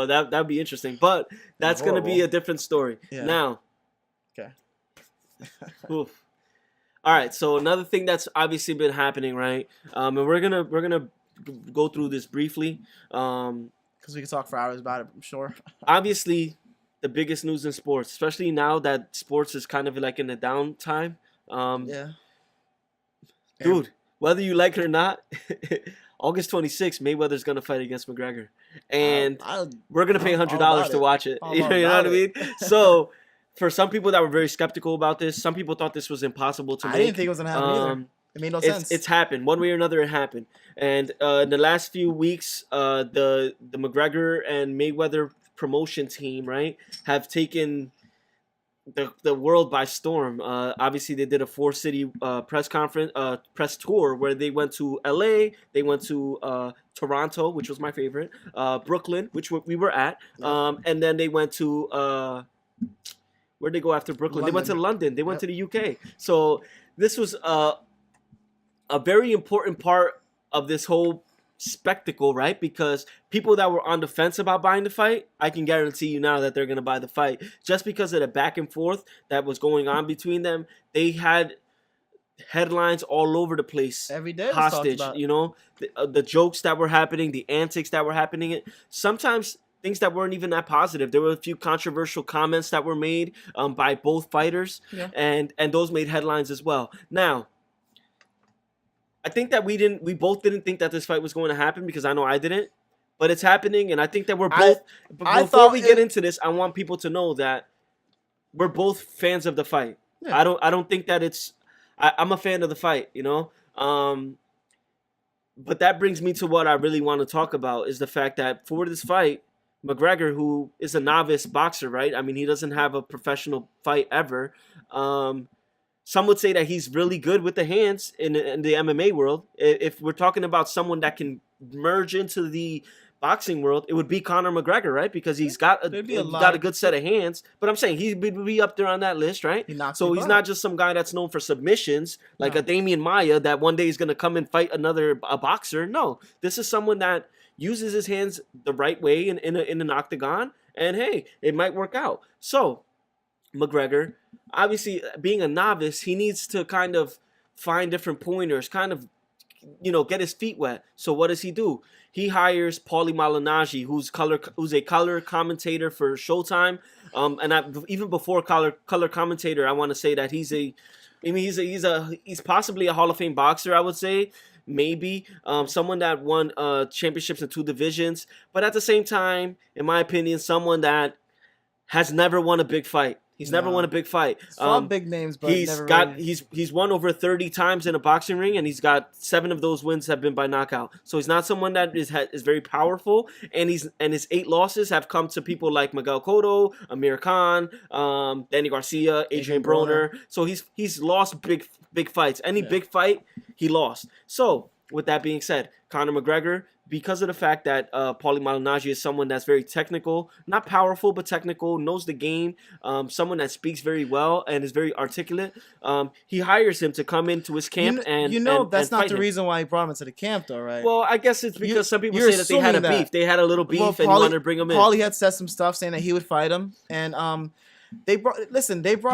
that'd be interesting, but that's gonna be a different story. Yeah. Now, okay. Oof. All right. So another thing that's obviously been happening, right? And we're gonna go through this briefly. Because we could talk for hours about it, I'm sure. Obviously, the biggest news in sports, especially now that sports is kind of like in a downtime. Dude, whether you like it or not, August 26th, Mayweather's going to fight against McGregor. And we're going to pay $100 to watch it. You know what I mean? So, for some people that were very skeptical about this, some people thought this was impossible to make. I didn't think it was going to happen either. It made no sense. It's happened. One way or another, it happened. And in the last few weeks, the McGregor and Mayweather promotion team, right, have taken the world by storm. Obviously, they did a 4-city press tour where they went to LA, they went to Toronto, which was my favorite, Brooklyn, which we were at, and then they went to where'd they go after Brooklyn? London. They went to London. They went to the UK. So this was a very important part of this whole spectacle, right? Because people that were on the fence about buying the fight, I can guarantee you now that they're going to buy the fight. Just because of the back and forth that was going on between them, they had headlines all over the place. Every day was talked hostage, about. you know, the jokes that were happening, the antics that were happening. Sometimes things that weren't even that positive. There were a few controversial comments that were made by both fighters, and those made headlines as well. Now, I think that we both didn't think that this fight was going to happen, because I know I didn't, but it's happening, and I think that we're both. Before we get into this, I want people to know that we're both fans of the fight. Yeah. I don't think that it's. I'm a fan of the fight, you know. But that brings me to what I really want to talk about, is the fact that for this fight, McGregor, who is a novice boxer, right? I mean, he doesn't have a professional fight ever. Some would say that he's really good with the hands in the MMA world. If we're talking about someone that can merge into the boxing world, it would be Conor McGregor, right? Because he's got a good set of hands. But I'm saying he would be up there on that list, right? So he's not just some guy that's known for submissions, like a Damian Maia, that one day is going to come and fight a boxer. No, this is someone that uses his hands the right way in an octagon, and hey, it might work out. So McGregor, obviously being a novice, he needs to kind of find different pointers, kind of, you know, get his feet wet. So what does he do? He hires Paulie Malinaggi, who's a color commentator for Showtime. Even before color commentator, I want to say that he's possibly a Hall of Fame boxer, I would say. Maybe someone that won championships in 2 divisions, but at the same time, in my opinion, someone that has never won a big fight. He's never won a big fight. Big names, but he's won over 30 times in a boxing ring, and he's got 7 of those wins have been by knockout. So he's not someone that is very powerful, and his 8 losses have come to people like Miguel Cotto, Amir Khan, Danny Garcia, Adrian Broner. So he's lost big fights. Any big fight he lost. So with that being said, Conor McGregor, because of the fact that Paulie Malignaggi is someone that's very technical, not powerful, but technical, knows the game, someone that speaks very well and is very articulate, he hires him to come into his camp that's not the reason why he brought him into the camp, though, right? Well, I guess it's because some people say that they had a beef. They had a little beef, and he wanted to bring him in. Paulie had said some stuff saying that he would fight him, and they brought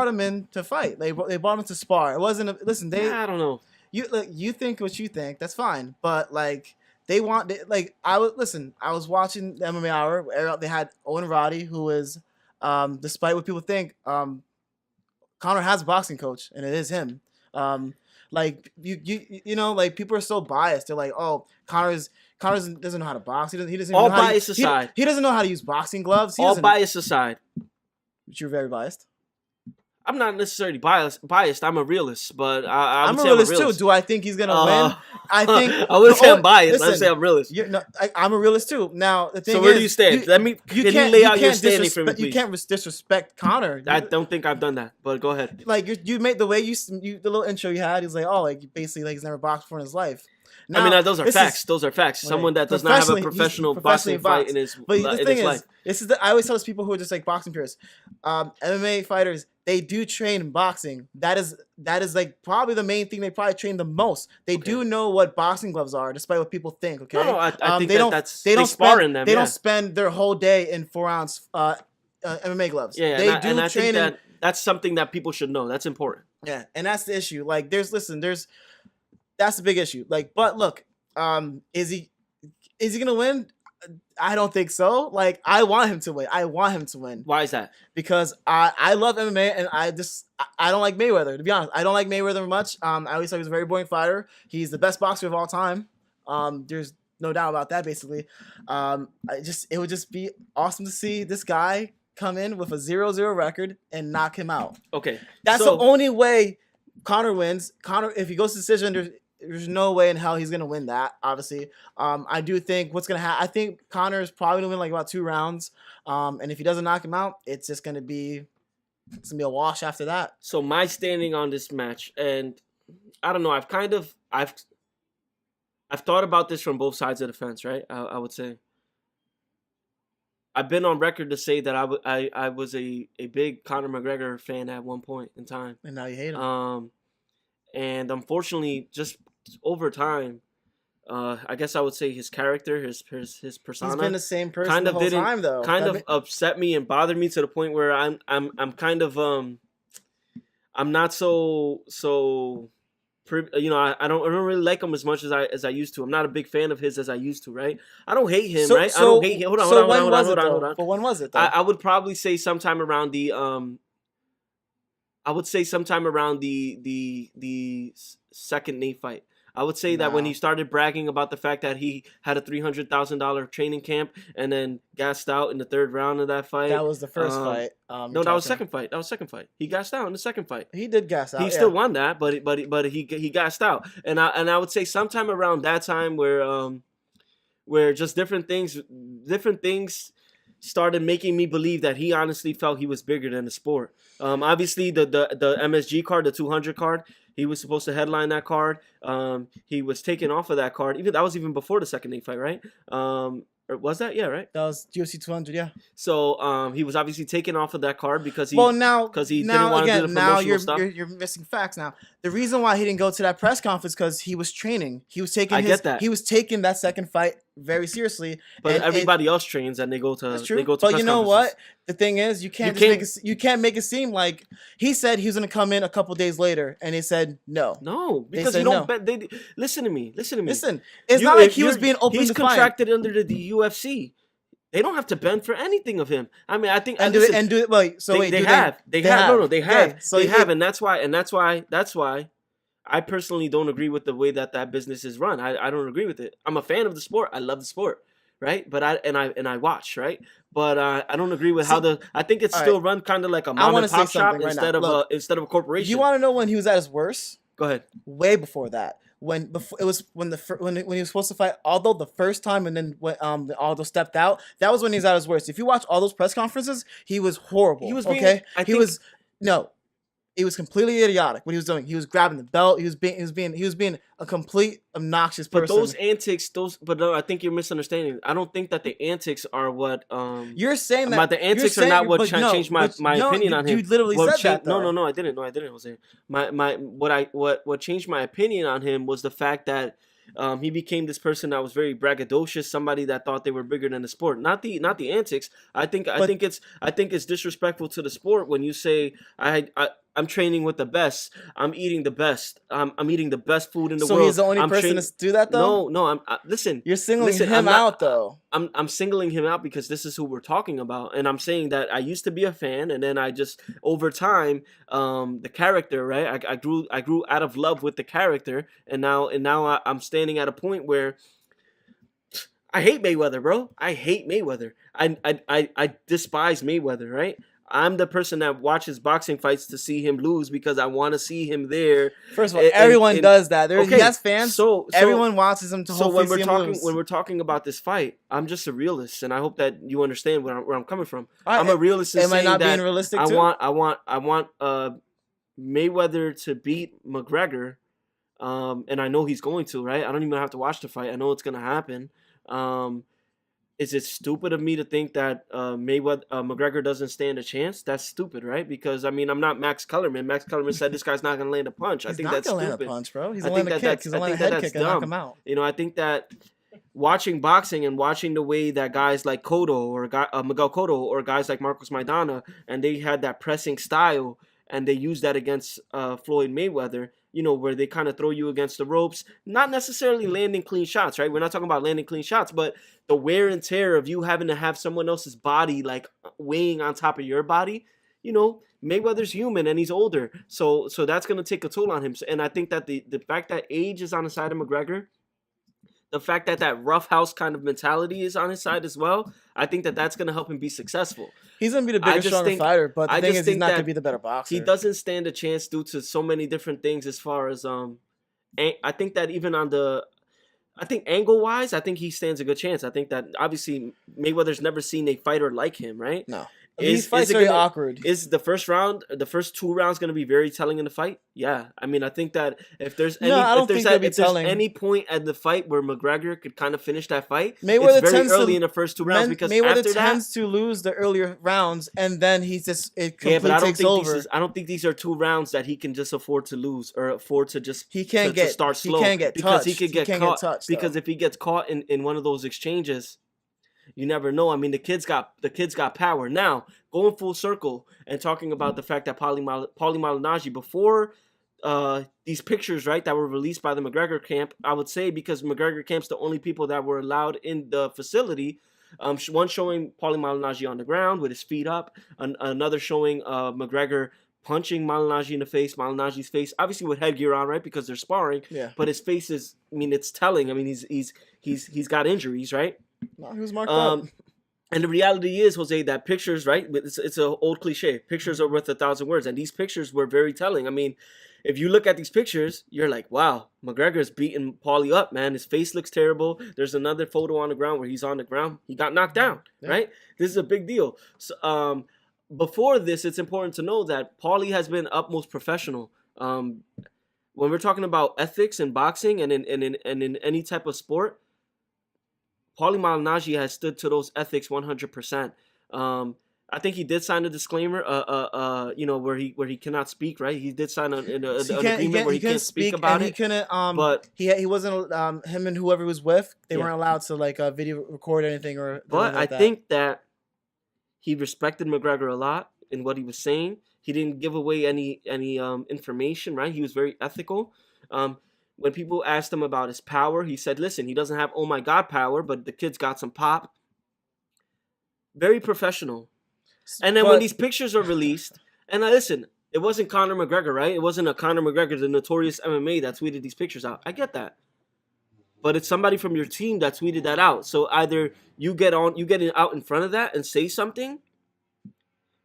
him in to fight. They brought him to spar. It wasn't I don't know. You think what you think. That's fine, but like. I was watching the MMA Hour. They had Owen Roddy, who is, despite what people think, Conor has a boxing coach, and it is him. Like you know, like people are so biased. They're like, oh, Conor doesn't know how to box. He doesn't. All bias aside, he doesn't know how to use boxing gloves. All bias aside, but you're very biased. I'm not necessarily biased. I'm a realist, but I'm a realist too. Do I think he's gonna win? I think I wouldn't say I'm biased. I'd say I'm realist. I'm a realist too. Now the thing so where do you stand? Can you lay out your standing for me, please? You can't disrespect Conor. I don't think I've done that, but go ahead. Like you made the way the little intro you had. He's like, oh, like basically like he's never boxed before in his life. Now, I mean, those are facts. Those are facts. Someone that does not have a professional boxing fight in his life. But the thing is, I always tell these people who are just like boxing purists, MMA fighters, they do train in boxing. That is like probably the main thing they probably train the most. They do know what boxing gloves are, despite what people think. Okay, no, I think they spar in them. They don't spend their whole day in 4-ounce MMA gloves. Yeah, they and I think that's something that people should know. That's important. Yeah, and that's the issue. Like, that's the big issue. Like, but look, is he gonna win? I don't think so. Like, I want him to win. Why is that? Because I love MMA, and I don't like Mayweather. To be honest, I don't like Mayweather much. I always thought he was a very boring fighter. He's the best boxer of all time. There's no doubt about that. Basically, it would just be awesome to see this guy come in with a 0-0 record and knock him out. Okay, that's the only way Conor wins. Conor, if he goes to decision, there's no way in hell he's going to win that, obviously. I do think what's going to happen, I think Conor is probably going to win like about 2 rounds. And if he doesn't knock him out, it's just going to be a wash after that. So my standing on this match, and I don't know, I've thought about this from both sides of the fence, right? I would say. I've been on record to say that I was a big Conor McGregor fan at one point in time. And now you hate him. And unfortunately, just over time, I guess I would say his character, his persona, he's been the same person the whole time, though. Kind of upset me and bothered me to the point where I'm kind of I'm not so I don't really like him as much as I used to. I'm not a big fan of his as I used to, right? I don't hate him, So right? I so don't hate him. Hold on, so hold on, when hold on, was hold it on, though? hold on. But when was it though? I would probably say sometime around the second Nate fight. I would say that when Nah. he started bragging about the fact that he had a $300,000 training camp and then gassed out in the third round of that fight. That was the first fight. No, that was second fight. That was second fight. He gassed out in the second fight. He did gas out. He still won that, but he gassed out. And I would say sometime around that time where just different things started making me believe that he honestly felt he was bigger than the sport. Obviously the MSG card, the 200 card, he was supposed to headline that card. He was taken off of that card. That was even before the second Nate fight, right? Or was that? Yeah, right. That was UFC 200. Yeah. So he was obviously taken off of that card because he didn't want to do the promotional stuff. You're missing facts now. The reason why he didn't go to that press conference because he was training. He was taking he was taking that second fight very seriously. But everybody else trains and they go to that's true. They go to but you know what? The thing is, you can't make it seem like he said he was going to come in a couple days later, and he said no. No, because you don't bet. Listen to me. Listen, it's not like he was being open. He's to contracted under the UFC. They don't have to bend for anything of him. I mean, I think they have. And that's why I personally don't agree with the way that business is run. I don't agree with it. I'm a fan of the sport. I love the sport, right? But I watch, right? But I don't agree with I think it's still run kind of like a mom and pop shop instead of a corporation. You want to know when he was at his worst? Go ahead. Way before that. When he was supposed to fight Aldo the first time, and then when Aldo stepped out, that was when he was at his worst. If you watch all those press conferences, he was horrible. He was It was completely idiotic what he was doing. He was grabbing the belt. He was being a complete obnoxious person. But those antics, I think you're misunderstanding. I don't think that the antics are what you're saying that. The antics are not what changed my opinion on him. You literally said that. Though. No, I didn't. Jose. What changed my opinion on him was the fact that he became this person that was very braggadocious, somebody that thought they were bigger than the sport. Not the antics. I think it's disrespectful to the sport when you say I'm training with the best. I'm eating the best. I'm eating the best food in the world. So he's the only person to do that, though. No. Listen. You're singling him out, though. I'm singling him out because this is who we're talking about, and I'm saying that I used to be a fan, and then I just over time, the character, right? I grew out of love with the character, and now I'm standing at a point where I hate Mayweather, bro. I hate Mayweather. I despise Mayweather, right? I'm the person that watches boxing fights to see him lose because I want to see him there. First of all, everyone does that. He has fans. So everyone watches him to hopefully see him lose. When we're talking about this fight, I'm just a realist, and I hope that you understand where I'm coming from. I'm a realist. Am I not being realistic too? I want Mayweather to beat McGregor, and I know he's going to. Right? I don't even have to watch the fight. I know it's going to happen. Is it stupid of me to think that McGregor doesn't stand a chance? That's stupid, right? Because I'm not Max Kellerman. Max Kellerman said this guy's not gonna land a punch. I think that's stupid. Land a punch, bro. He's gonna land a kick. He's gonna land a head kick and knock him out. I think that watching boxing and watching the way that guys like Miguel Cotto or guys like Marcos Maidana, and they had that pressing style, and they used that against Floyd Mayweather. Where they kind of throw you against the ropes, not necessarily landing clean shots, right? We're not talking about landing clean shots, but the wear and tear of you having to have someone else's body like weighing on top of your body. Mayweather's human and he's older, so that's gonna take a toll on him. And I think that the fact that age is on the side of McGregor, the fact that roughhouse kind of mentality is on his side as well, I think that that's going to help him be successful. He's going to be the bigger, stronger fighter, but the thing is he's not going to be the better boxer. He doesn't stand a chance due to so many different things as far as I think that even angle-wise, I think he stands a good chance. I think that obviously Mayweather's never seen a fighter like him, right? No. These fights are very awkward. Is the first two rounds going to be very telling in the fight? Yeah. I think that if there's any point at the fight where McGregor could kind of finish that fight, Mayweather it's very early in the first two rounds because Mayweather tends to lose the earlier rounds and then it completely takes over. I don't think these are 2 rounds that he can just afford to lose or afford to just start slow. He can't get because touched. He could get caught. Touched, because if he gets caught in one of those exchanges, you never know. The kid's got power. Now, going full circle and talking about the fact that Paulie Malinaggi, before these pictures, right, that were released by the McGregor camp, I would say, because McGregor camp's the only people that were allowed in the facility. One showing Paulie Malinaggi on the ground with his feet up, another showing McGregor punching Malinaggi in the face, Malinaggi's face, obviously with headgear on, right, because they're sparring. Yeah. But his face is, I mean, it's telling. I mean, he's got injuries, right? No, he was marked up. And the reality is, Jose, that pictures, right? It's an old cliche. Pictures are worth 1,000 words, and these pictures were very telling. I mean, if you look at these pictures, you're like, wow, McGregor's beating Paulie up, man. His face looks terrible. There's another photo on the ground where he's on the ground. He got knocked down, right? This is a big deal. So, before this, it's important to know that Paulie has been utmost professional. When we're talking about ethics in boxing and in any type of sport, Paulie Malinaggi has stood to those ethics 100%. I think he did sign a disclaimer, where he cannot speak, right? He did sign an agreement where he can't speak about it. He couldn't. But he wasn't. Him and whoever he was with, they weren't allowed to video record anything or. But I think that he respected McGregor a lot in what he was saying. He didn't give away any information, right? He was very ethical. When people asked him about his power, he said, listen, he doesn't have oh my God power, but the kid's got some pop. Very professional. And then when these pictures are released, and listen, it wasn't Conor McGregor, right? It wasn't a Conor McGregor, the notorious MMA, that tweeted these pictures out. I get that. But it's somebody from your team that tweeted that out. So either you get out in front of that and say something,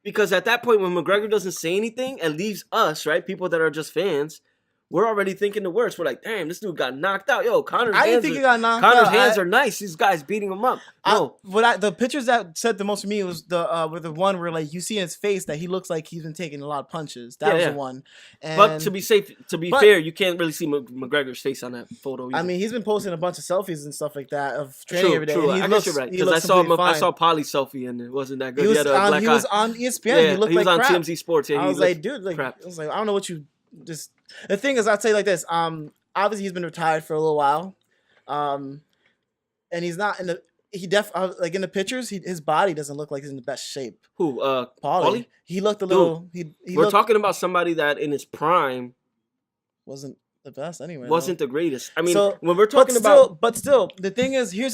because at that point when McGregor doesn't say anything and leaves us, right, people that are just fans, we're already thinking the worst. We're like, damn, this dude got knocked out. Yo, Conor's hands are nice. These guys beating him up. No. The pictures that said the most to me was the one where you see in his face that he looks like he's been taking a lot of punches. That was the one. And, but to be fair, you can't really see McGregor's face on that photo either. I mean, he's been posting a bunch of selfies and stuff like that of training every day. True. I guess you're right. Because I saw Paulie's selfie and it wasn't that good. He was on ESPN. Yeah, he looked like crap. He was on TMZ Sports. Yeah, I was like, dude, I was like, I don't know what you just. The thing is, I'd say like this. Obviously he's been retired for a little while, and he's not in the. He in the pictures, his body doesn't look like he's in the best shape. Who? Paulie. He looked a little. We're talking about somebody that in his prime wasn't the best anyway. Wasn't the greatest. I mean, so, when we're talking about, but still, the thing is, you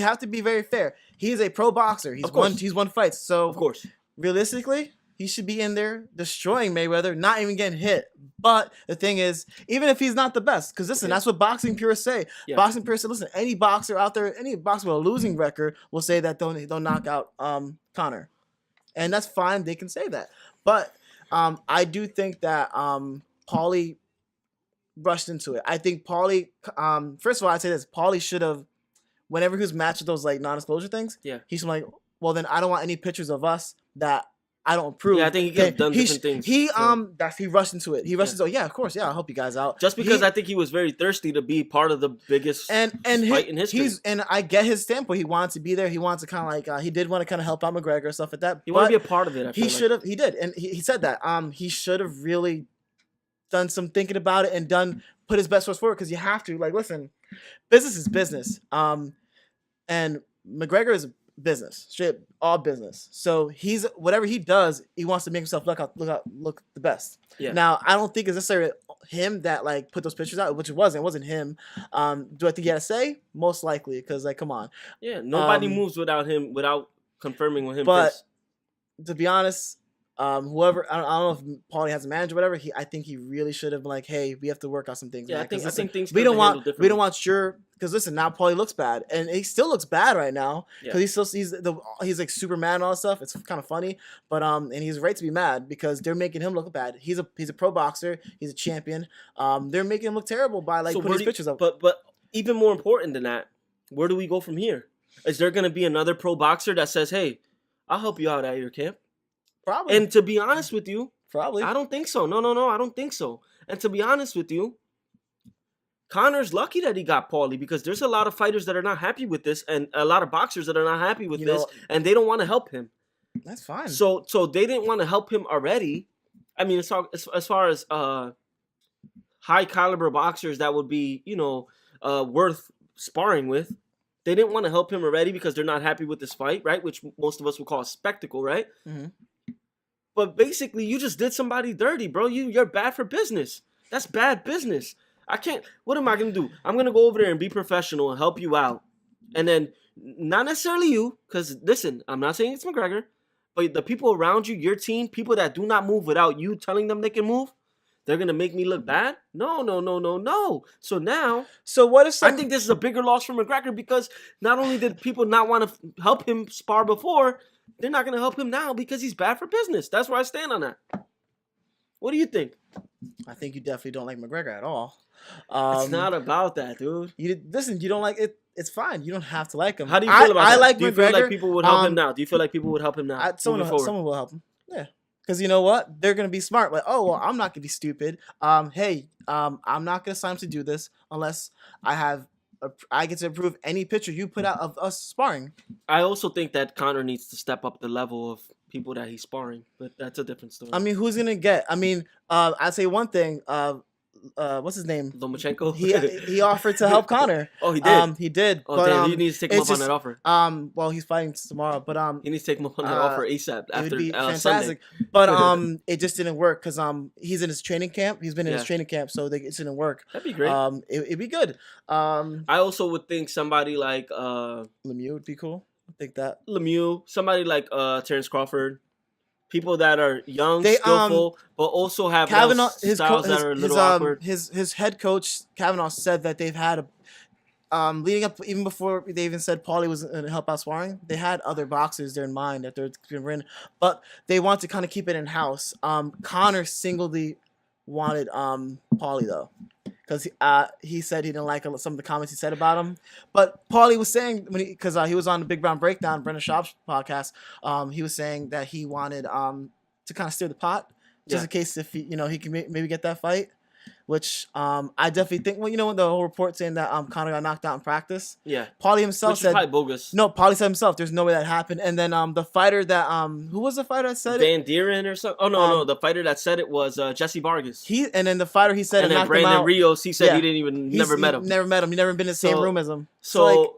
have to be very fair. He's a pro boxer. He's won fights. So of course, realistically, he should be in there destroying Mayweather, not even getting hit. But the thing is, even if he's not the best, because listen, that's what boxing purists say. Yeah. Boxing purists say, listen, any boxer out there, any boxer with a losing record will say that they'll knock out Conor. And that's fine. They can say that. But I do think that Paulie rushed into it. I think Paulie, first of all, I'd say this. Paulie should have, whenever he was matched with those non-disclosure things, he's like, well, then I don't want any pictures of us that I don't approve. Yeah, I think he could have done different things. He rushed into it. He rushed into it. Yeah, of course. Yeah, I'll help you guys out. Just because I think he was very thirsty to be part of the biggest fight in history. And I get his standpoint. He wanted to be there. He wanted to kind of he did want to kind of help out McGregor and stuff like that. He wanted to be a part of it. He should have. He did, and he said that. He should have really done some thinking about it and put his best foot forward, because you have to. Listen, business is business. And McGregor is business, straight all business. So whatever he does, he wants to make himself look the best. Yeah. Now I don't think it's necessarily him that put those pictures out, which it wasn't him. Do I think he had a say? Most likely, because come on. Yeah, nobody moves without him, without confirming with him. But to be honest, whoever I don't know if Paulie has a manager or whatever. I think he really should have been like, hey, we have to work out some things. Yeah, man, I think things. We don't want because listen, now Paulie looks bad, and he still looks bad right now because he's like Superman and all that stuff. It's kind of funny, but and he's right to be mad because they're making him look bad. He's a pro boxer. He's a champion. They're making him look terrible by putting his pictures up. But even more important than that, where do we go from here? Is there going to be another pro boxer that says, hey, I'll help you out at your camp? Probably. And to be honest with you, probably. I don't think so. No, I don't think so. And to be honest with you, Conor's lucky that he got Paulie, because there's a lot of fighters that are not happy with this, and a lot of boxers that are not happy with this, and they don't want to help him. That's fine. So they didn't want to help him already. I mean, as far as high caliber boxers that would be, worth sparring with, they didn't want to help him already because they're not happy with this fight, right? Which most of us would call a spectacle, right? Mm-hmm. But basically, you just did somebody dirty, bro. You're bad for business. That's bad business. I can't. What am I gonna do? I'm gonna go over there and be professional and help you out, and then not necessarily you, because listen, I'm not saying it's McGregor, but the people around you, your team, people that do not move without you telling them they can move, they're gonna make me look bad. No, no, no, no, no. So now, So what if I think this is a bigger loss for McGregor because not only did people not want to help him spar before, they're not gonna help him now because he's bad for business. That's where I stand on that. What do you think? I think you definitely don't like McGregor at all. It's not about that, dude. Listen. You don't like it. It's fine. You don't have to like him. How do you feel about I that? like Do you McGregor. feel like people would help him now? Do you feel like people would help him now? Someone will help him. Yeah. Because you know what? They're gonna be smart. Like, oh well, I'm not gonna be stupid. Hey, I'm not gonna sign to do this unless I get to approve any picture you put out of us sparring. I also think that Conor needs to step up the level of people that he's sparring, but that's a different story. I mean, who's gonna get? I mean, I'd say one thing. What's his name? Lomachenko. He offered to help Conor. Oh, he did. He did. Oh, but, damn! He needs to take him up on that offer. Well, he's fighting tomorrow, but he needs to take him up on that offer ASAP it would be after fantastic. Sunday. But it just didn't work because he's in his training camp. He's been in his training camp, so it didn't work. That'd be great. It'd be good. I also would think somebody like Lemieux would be cool. I think that Lemieux, somebody like Terrence Crawford. People that are young, skillful, but also have styles that are a little awkward. His head coach Kavanaugh said that they've had leading up even before they even said Paulie was going to help out sparring. They had other boxers there in mind that they're going to win, but they want to kind of keep it in house. Conor singly wanted Paulie though, because he said he didn't like some of the comments he said about him. But Paulie was saying because he was on the Big Brown Breakdown, Brendan Schaub's podcast, he was saying that he wanted to kind of stir the pot just in case if he can maybe get that fight. Which I definitely think. Well, when the whole report saying that Conor got knocked out in practice. Yeah. Paulie himself said probably bogus. No, Paulie said himself, "There's no way that happened." And then the fighter that who was the fighter that said Van Deeren or something? Oh no, the fighter that said it was Jesse Vargas. Then the fighter he said and then Brandon Rios. He said he didn't even never met him. Never met him. He never been in the same room as him. So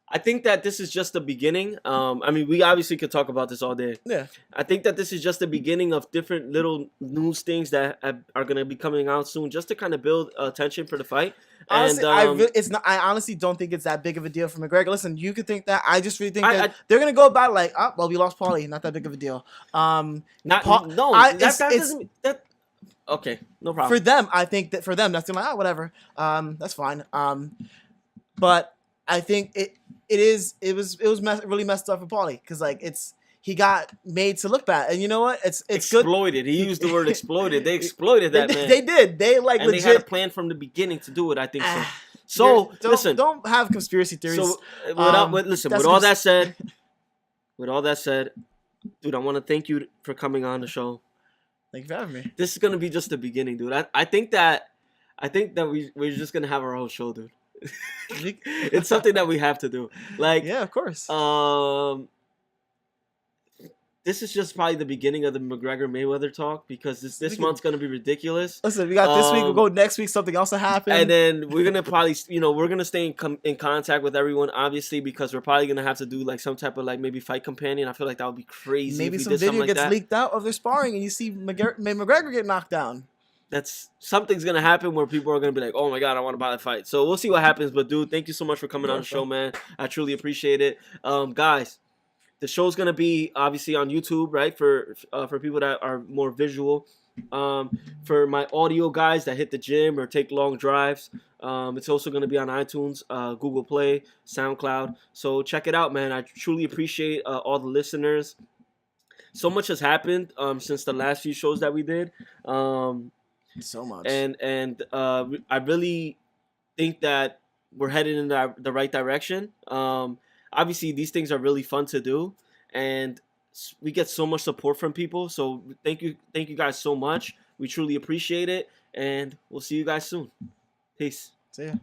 I think that this is just the beginning. I mean, we obviously could talk about this all day. Yeah. I think that this is just the beginning of different little news things that are going to be coming out soon, just to kind of build attention for the fight. Honestly, I honestly don't think it's that big of a deal for McGregor. Listen, you could think that. I just really think that they're going to go about it like, we lost Paulie. Not that big of a deal. Okay, no problem. For them, I think that that's like, whatever. That's fine. But I think it was really messed up for Paulie because he got made to look bad, and you know what? It's exploited. Good. He used the word exploied. They exploited that man. They did. They and legit. They had a plan from the beginning to do it. I think so. Listen, don't have conspiracy theories. So with all that said, dude, I want to thank you for coming on the show. Thank you for having me. This is gonna be just the beginning, dude. I think that we're just gonna have our own show, dude. It's something that we have to do. Yeah, of course. This is just probably the beginning of the McGregor Mayweather talk because this month's gonna be ridiculous. Listen, we got this week. We'll go next week. Something else will happen, and then we're gonna probably we're gonna stay in contact with everyone, obviously, because we're probably gonna have to do some type of maybe fight companion. I feel like that would be crazy. Maybe some video gets leaked out of their sparring, and you see McGregor get knocked down. Something's gonna happen where people are gonna be like, "Oh my god, I want to buy that fight." So we'll see what happens. But dude, thank you so much for coming on the show, man. I truly appreciate it, guys. The show's gonna be obviously on YouTube, right? For people that are more visual. For my audio guys that hit the gym or take long drives, it's also gonna be on iTunes, Google Play, SoundCloud. So check it out, man. I truly appreciate all the listeners. So much has happened since the last few shows that we did. So much. And I really think that we're headed in the right direction. Obviously, these things are really fun to do, and we get so much support from people. So thank you guys so much. We truly appreciate it, and we'll see you guys soon. Peace. See ya.